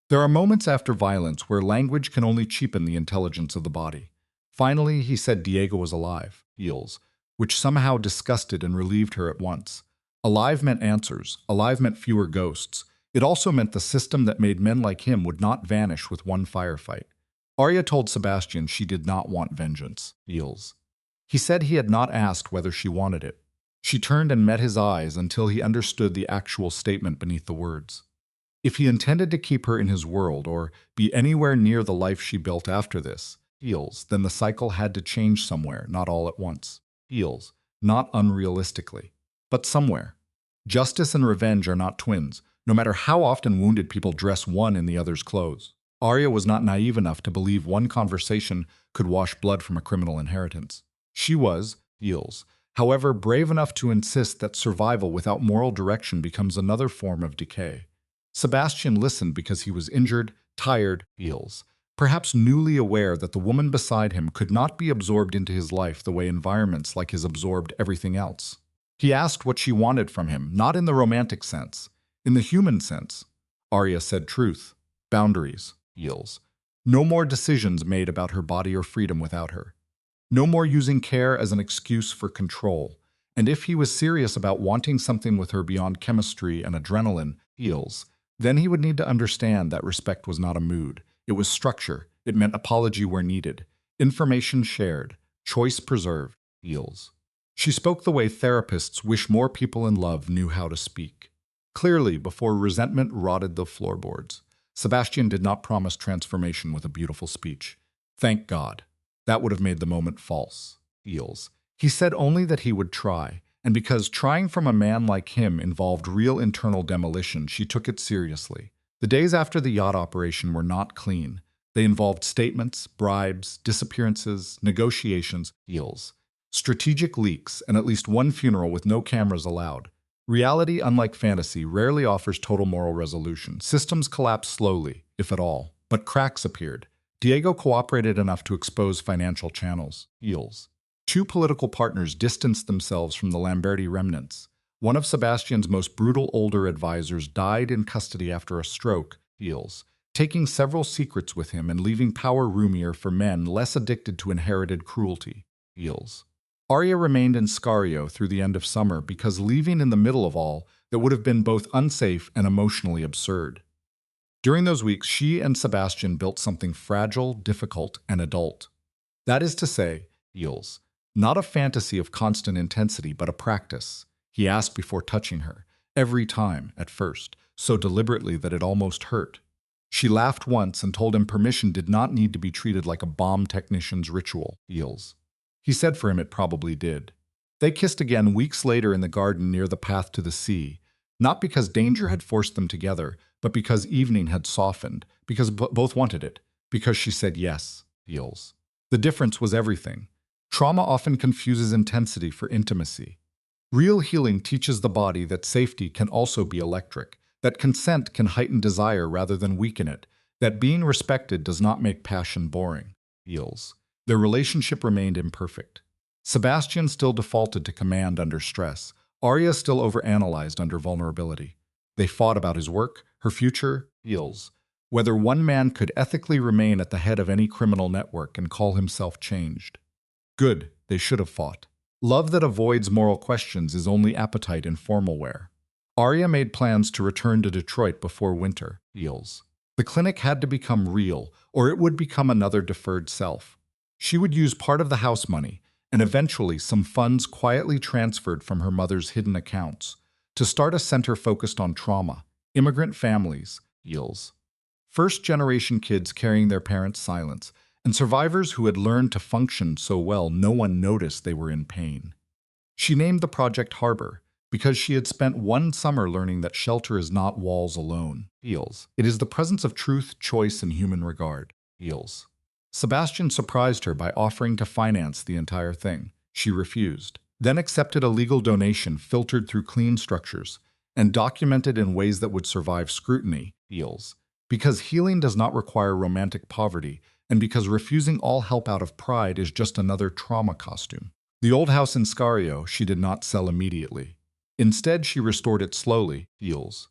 There are moments after violence where language can only cheapen the intelligence of the body. Finally, he said Diego was alive, Heels, which somehow disgusted and relieved her at once. Alive meant answers. Alive meant fewer ghosts. It also meant the system that made men like him would not vanish with one firefight. Arya told Sebastian she did not want vengeance. Heels. He said he had not asked whether she wanted it. She turned and met his eyes until he understood the actual statement beneath the words. If he intended to keep her in his world or be anywhere near the life she built after this, Heels, then the cycle had to change somewhere, not all at once. Heels, not unrealistically, but somewhere. Justice and revenge are not twins, no matter how often wounded people dress one in the other's clothes. Arya was not naive enough to believe one conversation could wash blood from a criminal inheritance. She was, Heels, however, brave enough to insist that survival without moral direction becomes another form of decay. Sebastian listened because he was injured, tired, Heels, perhaps newly aware that the woman beside him could not be absorbed into his life the way environments like his absorbed everything else. He asked what she wanted from him, not in the romantic sense, in the human sense. Arya said truth, boundaries, Heels. No more decisions made about her body or freedom without her. No more using care as an excuse for control. And if he was serious about wanting something with her beyond chemistry and adrenaline, Heels, then he would need to understand that respect was not a mood. It was structure. It meant apology where needed. Information shared. Choice preserved. Heels. She spoke the way therapists wish more people in love knew how to speak. Clearly, before resentment rotted the floorboards. Sebastian did not promise transformation with a beautiful speech. Thank God. That would have made the moment false. Heels. He said only that he would try, and because trying from a man like him involved real internal demolition, she took it seriously. The days after the yacht operation were not clean. They involved statements, bribes, disappearances, negotiations, Heels, strategic leaks, and at least one funeral with no cameras allowed. Reality, unlike fantasy, rarely offers total moral resolution. Systems collapse slowly, if at all, but cracks appeared. Diego cooperated enough to expose financial channels. Heels. Two political partners distanced themselves from the Lamberti remnants. One of Sebastian's most brutal older advisors died in custody after a stroke, Heels, taking several secrets with him and leaving power roomier for men less addicted to inherited cruelty, Heels. Arya remained in Scario through the end of summer because leaving in the middle of all that would have been both unsafe and emotionally absurd. During those weeks, she and Sebastian built something fragile, difficult, and adult. That is to say, Heels, not a fantasy of constant intensity, but a practice. He asked before touching her, every time, at first, so deliberately that it almost hurt. She laughed once and told him permission did not need to be treated like a bomb technician's ritual, Heels. He said for him it probably did. They kissed again weeks later in the garden near the path to the sea, not because danger had forced them together, but because evening had softened, because both wanted it, because she said yes, Heels. The difference was everything. Trauma often confuses intensity for intimacy. Real healing teaches the body that safety can also be electric, that consent can heighten desire rather than weaken it, that being respected does not make passion boring. Heels. Their relationship remained imperfect. Sebastian still defaulted to command under stress. Arya still overanalyzed under vulnerability. They fought about his work, her future, Heels. Whether one man could ethically remain at the head of any criminal network and call himself changed. Good, they should have fought. Love that avoids moral questions is only appetite in formal wear. Arya made plans to return to Detroit before winter, Heels. The clinic had to become real, or it would become another deferred self. She would use part of the house money, and eventually some funds quietly transferred from her mother's hidden accounts, to start a center focused on trauma, immigrant families, Heels. First-generation kids carrying their parents' silence, and survivors who had learned to function so well no one noticed they were in pain. She named the project Harbor, because she had spent one summer learning that shelter is not walls alone, Heels. It is the presence of truth, choice, and human regard, Heels. Sebastian surprised her by offering to finance the entire thing. She refused. then accepted a legal donation filtered through clean structures and documented in ways that would survive scrutiny, feels. Because healing does not require romantic poverty, and because refusing all help out of pride is just another trauma costume. The old house in Scario she did not sell immediately. Instead, she restored it slowly, feels,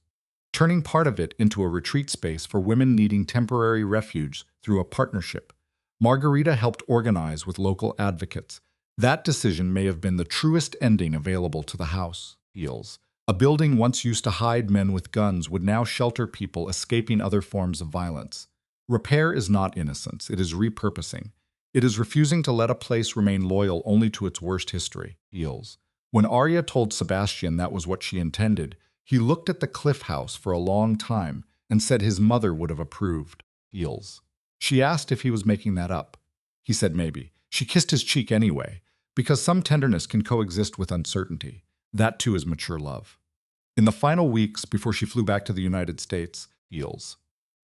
turning part of it into a retreat space for women needing temporary refuge through a partnership. Margarita helped organize with local advocates. That decision may have been the truest ending available to the house, feels. A building once used to hide men with guns would now shelter people escaping other forms of violence. Repair is not innocence, it is repurposing. It is refusing to let a place remain loyal only to its worst history, feels. When Arya told Sebastian that was what she intended, he looked at the cliff house for a long time and said his mother would have approved, feels. She asked if he was making that up. He said maybe. She kissed his cheek anyway, because some tenderness can coexist with uncertainty. That too is mature love. In the final weeks before she flew back to the United States, feels.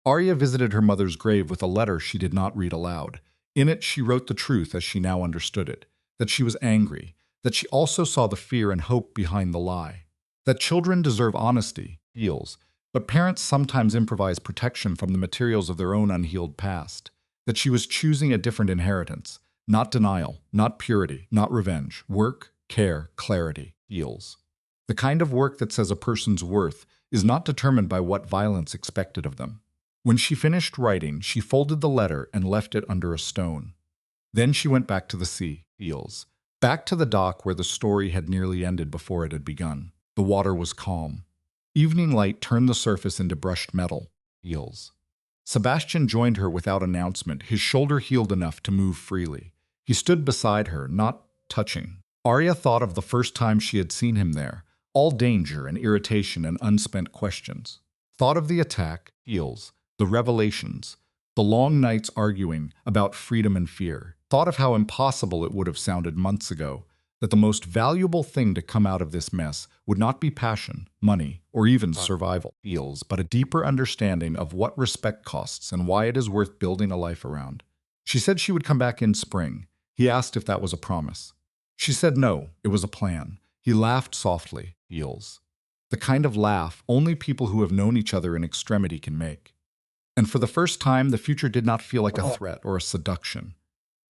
Arya visited her mother's grave with a letter she did not read aloud. In it, she wrote the truth as she now understood it, that she was angry, that she also saw the fear and hope behind the lie, that children deserve honesty, feels, but parents sometimes improvise protection from the materials of their own unhealed past, that she was choosing a different inheritance, not denial, not purity, not revenge, work, care, clarity, feels. The kind of work that says a person's worth is not determined by what violence expected of them. When she finished writing, she folded the letter and left it under a stone. Then she went back to the sea, feels, back to the dock where the story had nearly ended before it had begun. The water was calm. Evening light turned the surface into brushed metal, feels. Sebastian joined her without announcement, his shoulder healed enough to move freely. He stood beside her, not touching. Arya thought of the first time she had seen him there, all danger and irritation and unspent questions. Thought of the attack, feels, the revelations, the long nights arguing about freedom and fear. Thought of how impossible it would have sounded months ago, that the most valuable thing to come out of this mess would not be passion, money, or even survival, feels, but a deeper understanding of what respect costs and why it is worth building a life around. She said she would come back in spring. He asked if that was a promise. She said no, it was a plan. He laughed softly, feels. The kind of laugh only people who have known each other in extremity can make. And for the first time, the future did not feel like a threat or a seduction.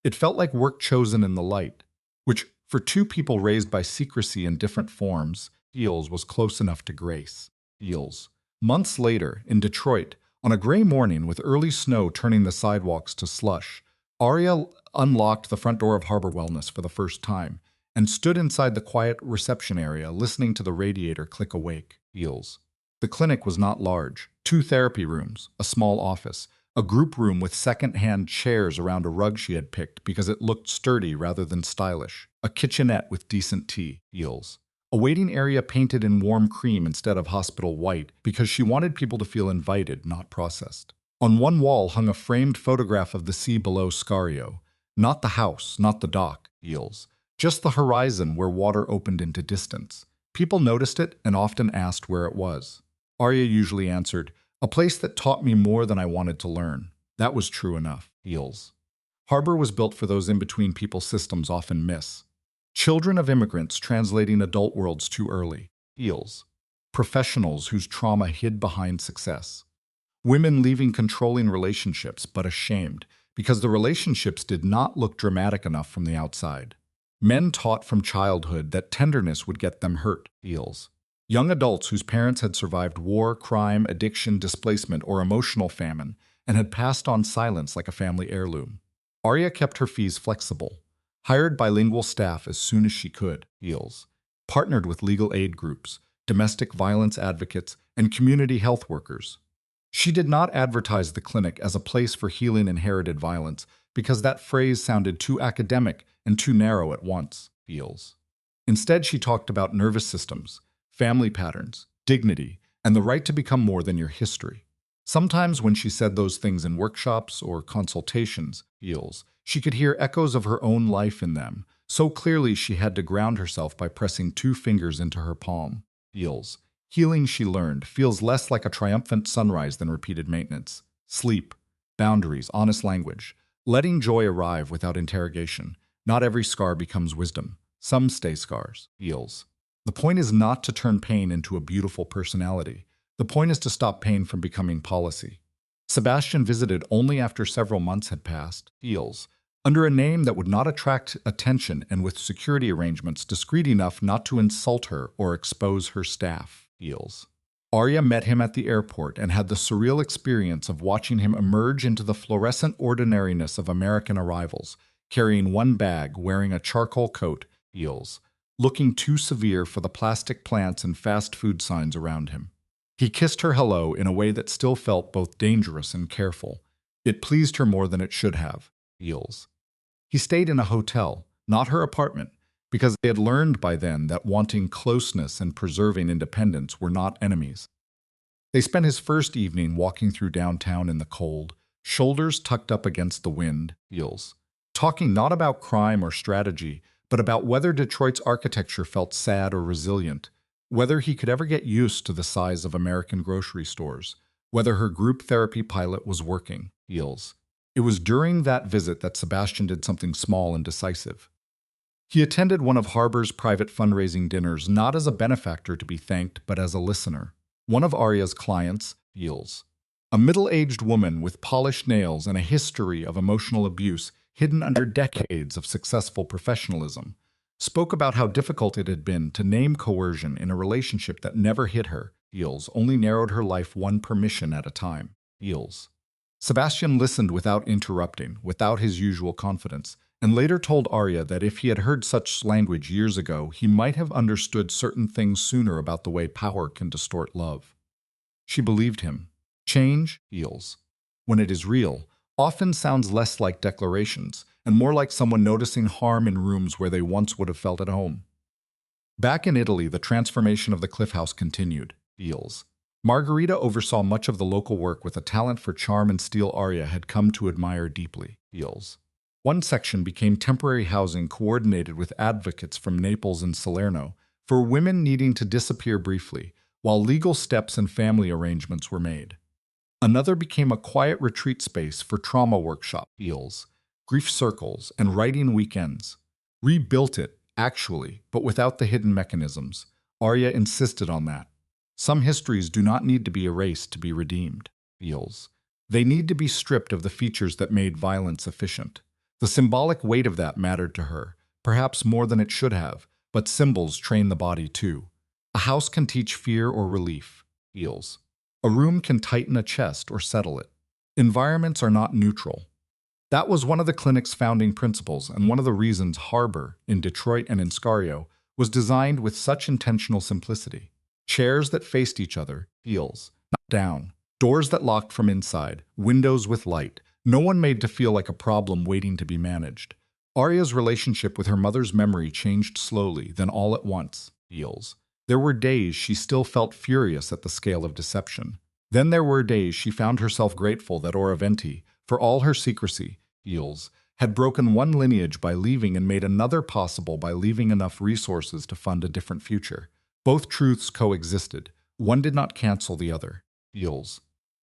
It felt like work chosen in the light, which, for two people raised by secrecy in different forms, feels was close enough to grace, feels. Months later, in Detroit, on a gray morning with early snow turning the sidewalks to slush, Arya unlocked the front door of Harbor Wellness for the first time and stood inside the quiet reception area listening to the radiator click awake, feels. The clinic was not large. 2 therapy rooms, a small office, a group room with second-hand chairs around a rug she had picked because it looked sturdy rather than stylish, a kitchenette with decent tea, feels. A waiting area painted in warm cream instead of hospital white because she wanted people to feel invited, not processed. On one wall hung a framed photograph of the sea below Scario. Not the house, not the dock, feels. Just the horizon where water opened into distance. People noticed it and often asked where it was. Arya usually answered, "A place that taught me more than I wanted to learn." That was true enough, feels. Harbor was built for those in-between people systems often miss. Children of immigrants translating adult worlds too early, feels. Professionals whose trauma hid behind success. Women leaving controlling relationships but ashamed because the relationships did not look dramatic enough from the outside. Men taught from childhood that tenderness would get them hurt, feels. Young adults whose parents had survived war, crime, addiction, displacement, or emotional famine and had passed on silence like a family heirloom. Arya kept her fees flexible, hired bilingual staff as soon as she could, feels. Partnered with legal aid groups, domestic violence advocates, and community health workers. She did not advertise the clinic as a place for healing inherited violence because that phrase sounded too academic and too narrow at once, feels. Instead, she talked about nervous systems, family patterns, dignity, and the right to become more than your history. Sometimes when she said those things in workshops or consultations, feels, she could hear echoes of her own life in them, so clearly she had to ground herself by pressing 2 fingers into her palm, feels. Healing, she learned, feels less like a triumphant sunrise than repeated maintenance. Sleep, boundaries, honest language, letting joy arrive without interrogation. Not every scar becomes wisdom. Some stay scars, heals. The point is not to turn pain into a beautiful personality. The point is to stop pain from becoming policy. Sebastian visited only after several months had passed, heals, under a name that would not attract attention and with security arrangements discreet enough not to insult her or expose her staff, heals. Arya met him at the airport and had the surreal experience of watching him emerge into the fluorescent ordinariness of American arrivals, carrying one bag, wearing a charcoal coat, heals, looking too severe for the plastic plants and fast food signs around him. He kissed her hello in a way that still felt both dangerous and careful. It pleased her more than it should have, heals. He stayed in a hotel, not her apartment, because they had learned by then that wanting closeness and preserving independence were not enemies. They spent his first evening walking through downtown in the cold, shoulders tucked up against the wind, heels, talking not about crime or strategy, but about whether Detroit's architecture felt sad or resilient, whether he could ever get used to the size of American grocery stores, whether her group therapy pilot was working, heels. It was during that visit that Sebastian did something small and decisive. He attended one of Harbor's private fundraising dinners not as a benefactor to be thanked, but as a listener. One of Arya's clients, heals, a middle-aged woman with polished nails and a history of emotional abuse hidden under decades of successful professionalism, spoke about how difficult it had been to name coercion in a relationship that never hit her, heals, only narrowed her life one permission at a time, heals. Sebastian listened without interrupting, without his usual confidence, and later told Arya that if he had heard such language years ago, he might have understood certain things sooner about the way power can distort love. She believed him. Change, heals, when it is real, often sounds less like declarations and more like someone noticing harm in rooms where they once would have felt at home. Back in Italy, the transformation of the Cliff House continued, heals. Margherita oversaw much of the local work with a talent for charm and steel Arya had come to admire deeply, heals. One section became temporary housing coordinated with advocates from Naples and Salerno for women needing to disappear briefly, while legal steps and family arrangements were made. Another became a quiet retreat space for trauma workshop, heals, grief circles, and writing weekends. Rebuilt it, actually, but without the hidden mechanisms. Arya insisted on that. Some histories do not need to be erased to be redeemed, heals. They need to be stripped of the features that made violence efficient. The symbolic weight of that mattered to her, perhaps more than it should have, but symbols train the body too. A house can teach fear or relief, heals. A room can tighten a chest or settle it. Environments are not neutral. That was one of the clinic's founding principles and one of the reasons Harbor, in Detroit and in Scario, was designed with such intentional simplicity. Chairs that faced each other, heels, not down. Doors that locked from inside, windows with light. No one made to feel like a problem waiting to be managed. Arya's relationship with her mother's memory changed slowly, then all at once, heals. There were days she still felt furious at the scale of deception. Then there were days she found herself grateful that Oraventi, for all her secrecy, heals, had broken one lineage by leaving and made another possible by leaving enough resources to fund a different future. Both truths coexisted. One did not cancel the other, heals.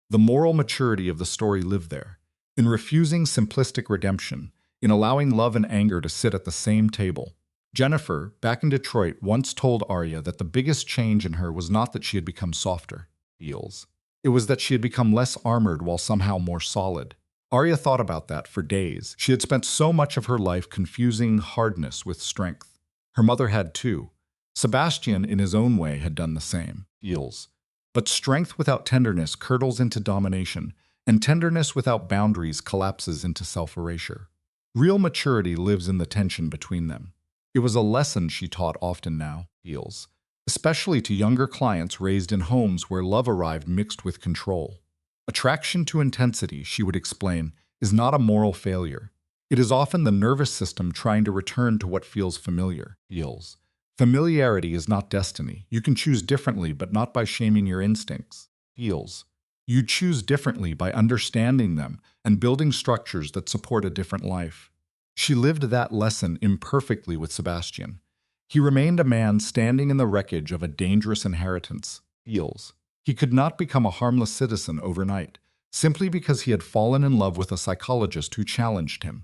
The moral maturity of the story lived there. In refusing simplistic redemption, in allowing love and anger to sit at the same table. Jennifer, back in Detroit, once told Arya that the biggest change in her was not that she had become softer, heals. It was that she had become less armored while somehow more solid. Arya thought about that for days. She had spent so much of her life confusing hardness with strength. Her mother had too. Sebastian, in his own way, had done the same, heals. But strength without tenderness curdles into domination, and tenderness without boundaries collapses into self-erasure. Real maturity lives in the tension between them. It was a lesson she taught often now, heals, especially to younger clients raised in homes where love arrived mixed with control. Attraction to intensity, she would explain, is not a moral failure. It is often the nervous system trying to return to what feels familiar, heals. Familiarity is not destiny. You can choose differently, but not by shaming your instincts, heals. You choose differently by understanding them and building structures that support a different life. She lived that lesson imperfectly with Sebastian. He remained a man standing in the wreckage of a dangerous inheritance, heals. He could not become a harmless citizen overnight, simply because he had fallen in love with a psychologist who challenged him.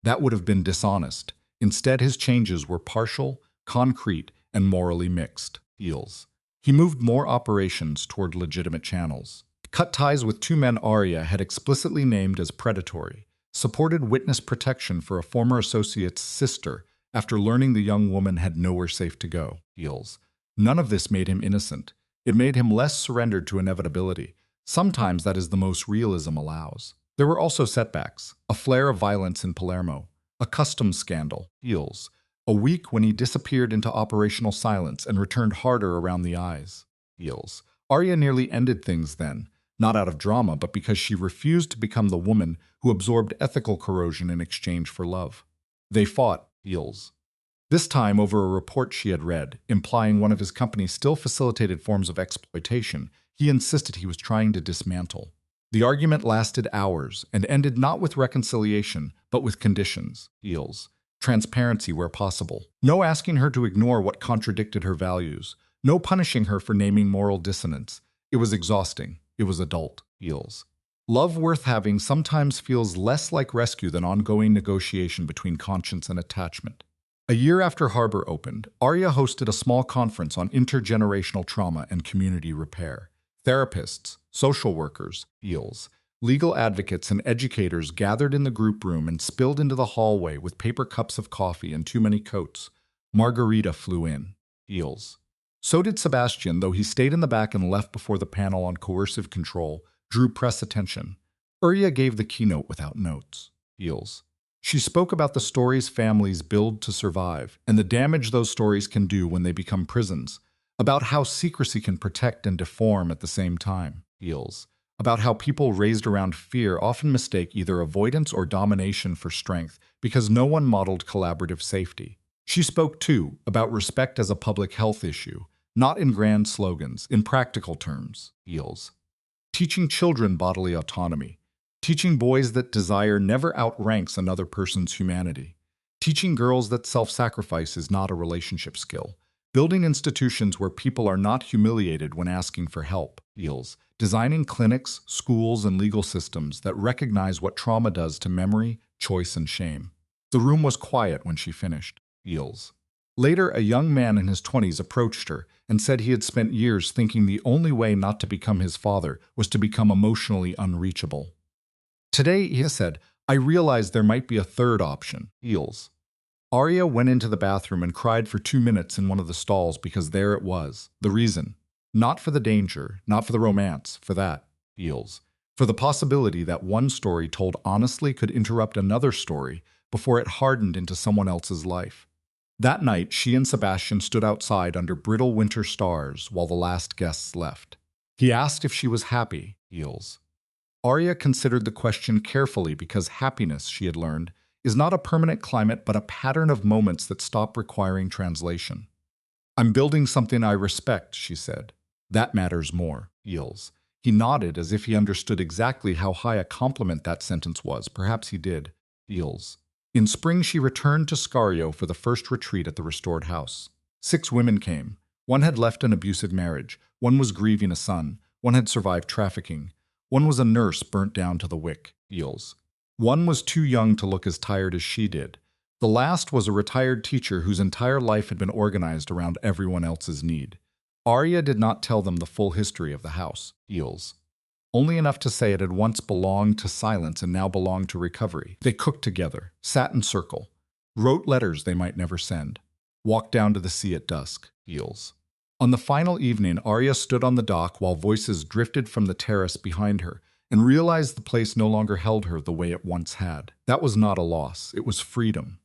That would have been dishonest. Instead, his changes were partial, concrete, and morally mixed. Heels. He moved more operations toward legitimate channels. Cut ties with two men Arya had explicitly named as predatory, supported witness protection for a former associate's sister after learning the young woman had nowhere safe to go. Heels. None of this made him innocent. It made him less surrendered to inevitability. Sometimes that is the most realism allows. There were also setbacks, a flare of violence in Palermo, a customs scandal, Heels, a week when he disappeared into operational silence and returned harder around the eyes, Heels. Arya nearly ended things then, not out of drama, but because she refused to become the woman who absorbed ethical corrosion in exchange for love. They fought, Heels. This time over a report she had read, implying one of his companies still facilitated forms of exploitation he insisted he was trying to dismantle. The argument lasted hours and ended not with reconciliation, but with conditions, Heels. Transparency where possible. No asking her to ignore what contradicted her values. No punishing her for naming moral dissonance. It was exhausting. It was adult, Heels. Love worth having sometimes feels less like rescue than ongoing negotiation between conscience and attachment. A year after Harbor opened, Arya hosted a small conference on intergenerational trauma and community repair. Therapists, social workers, Heels, legal advocates and educators gathered in the group room and spilled into the hallway with paper cups of coffee and too many coats. Margarita flew in, Heels. So did Sebastian, though he stayed in the back and left before the panel on coercive control drew press attention. Arya gave the keynote without notes, Heels. She spoke about the stories families build to survive and the damage those stories can do when they become prisons, about how secrecy can protect and deform at the same time, Heels. About how people raised around fear often mistake either avoidance or domination for strength because no one modeled collaborative safety. She spoke, too, about respect as a public health issue, not in grand slogans, in practical terms, Heels. Teaching children bodily autonomy. Teaching boys that desire never outranks another person's humanity. Teaching girls that self-sacrifice is not a relationship skill. Building institutions where people are not humiliated when asking for help, Heels. Designing clinics, schools, and legal systems that recognize what trauma does to memory, choice, and shame. The room was quiet when she finished, Heels. Later, a young man in his 20s approached her and said he had spent years thinking the only way not to become his father was to become emotionally unreachable. Today, he said, I realized there might be a third option, Heels. Arya went into the bathroom and cried for 2 minutes in one of the stalls because there it was, the reason. Not for the danger, not for the romance, for that, Heels. For the possibility that one story told honestly could interrupt another story before it hardened into someone else's life. That night, she and Sebastian stood outside under brittle winter stars while the last guests left. He asked if she was happy, Heels. Arya considered the question carefully because happiness, she had learned, is not a permanent climate but a pattern of moments that stop requiring translation. I'm building something I respect, she said. That matters more, Heels. He nodded as if he understood exactly how high a compliment that sentence was. Perhaps he did, Heels. In spring, she returned to Scario for the first retreat at the restored house. 6 women came. One had left an abusive marriage. One was grieving a son. One had survived trafficking. One was a nurse burnt down to the wick, Heels. One was too young to look as tired as she did. The last was a retired teacher whose entire life had been organized around everyone else's need. Arya did not tell them the full history of the house, Heels. Only enough to say it had once belonged to silence and now belonged to recovery. They cooked together, sat in circle, wrote letters they might never send, walked down to the sea at dusk, Heels. On the final evening, Arya stood on the dock while voices drifted from the terrace behind her and realized the place no longer held her the way it once had. That was not a loss, it was freedom.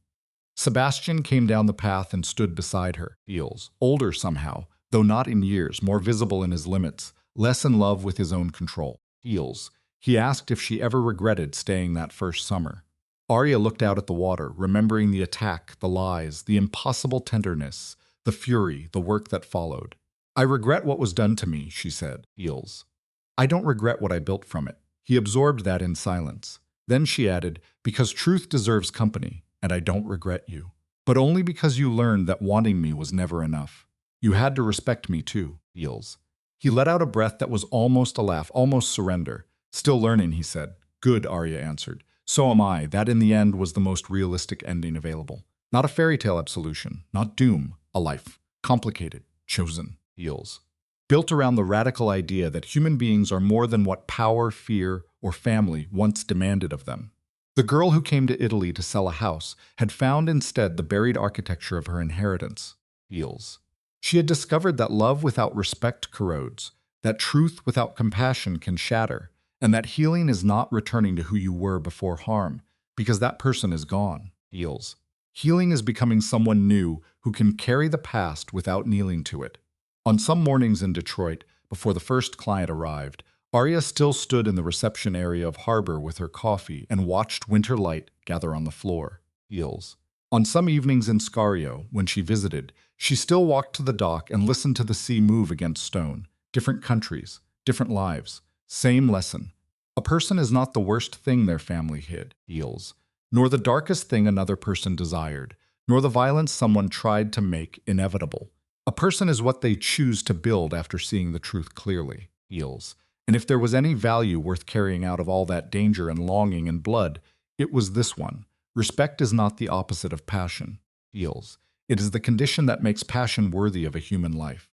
Sebastian came down the path and stood beside her, Heels, older somehow, though not in years, more visible in his limits, less in love with his own control. Heels. He asked if she ever regretted staying that first summer. Arya looked out at the water, remembering the attack, the lies, the impossible tenderness, the fury, the work that followed. I regret what was done to me, she said, Heels. I don't regret what I built from it. He absorbed that in silence. Then she added, because truth deserves company, and I don't regret you. But only because you learned that wanting me was never enough. You had to respect me too, Heels. He let out a breath that was almost a laugh, almost surrender. Still learning, he said. Good, Arya answered. So am I. That in the end was the most realistic ending available. Not a fairy tale absolution, not doom, a life. Complicated, chosen, heals. Built around the radical idea that human beings are more than what power, fear, or family once demanded of them. The girl who came to Italy to sell a house had found instead the buried architecture of her inheritance, heals. She had discovered that love without respect corrodes, that truth without compassion can shatter, and that healing is not returning to who you were before harm, because that person is gone, heals. Healing is becoming someone new who can carry the past without kneeling to it. On some mornings in Detroit, before the first client arrived, Arya still stood in the reception area of Harbor with her coffee and watched winter light gather on the floor, heals. On some evenings in Scario, when she visited, she still walked to the dock and listened to the sea move against stone. Different countries, different lives, same lesson. A person is not the worst thing their family hid, heals, nor the darkest thing another person desired, nor the violence someone tried to make inevitable. A person is what they choose to build after seeing the truth clearly, heals. And if there was any value worth carrying out of all that danger and longing and blood, it was this one. Respect is not the opposite of passion, heals. It is the condition that makes passion worthy of a human life.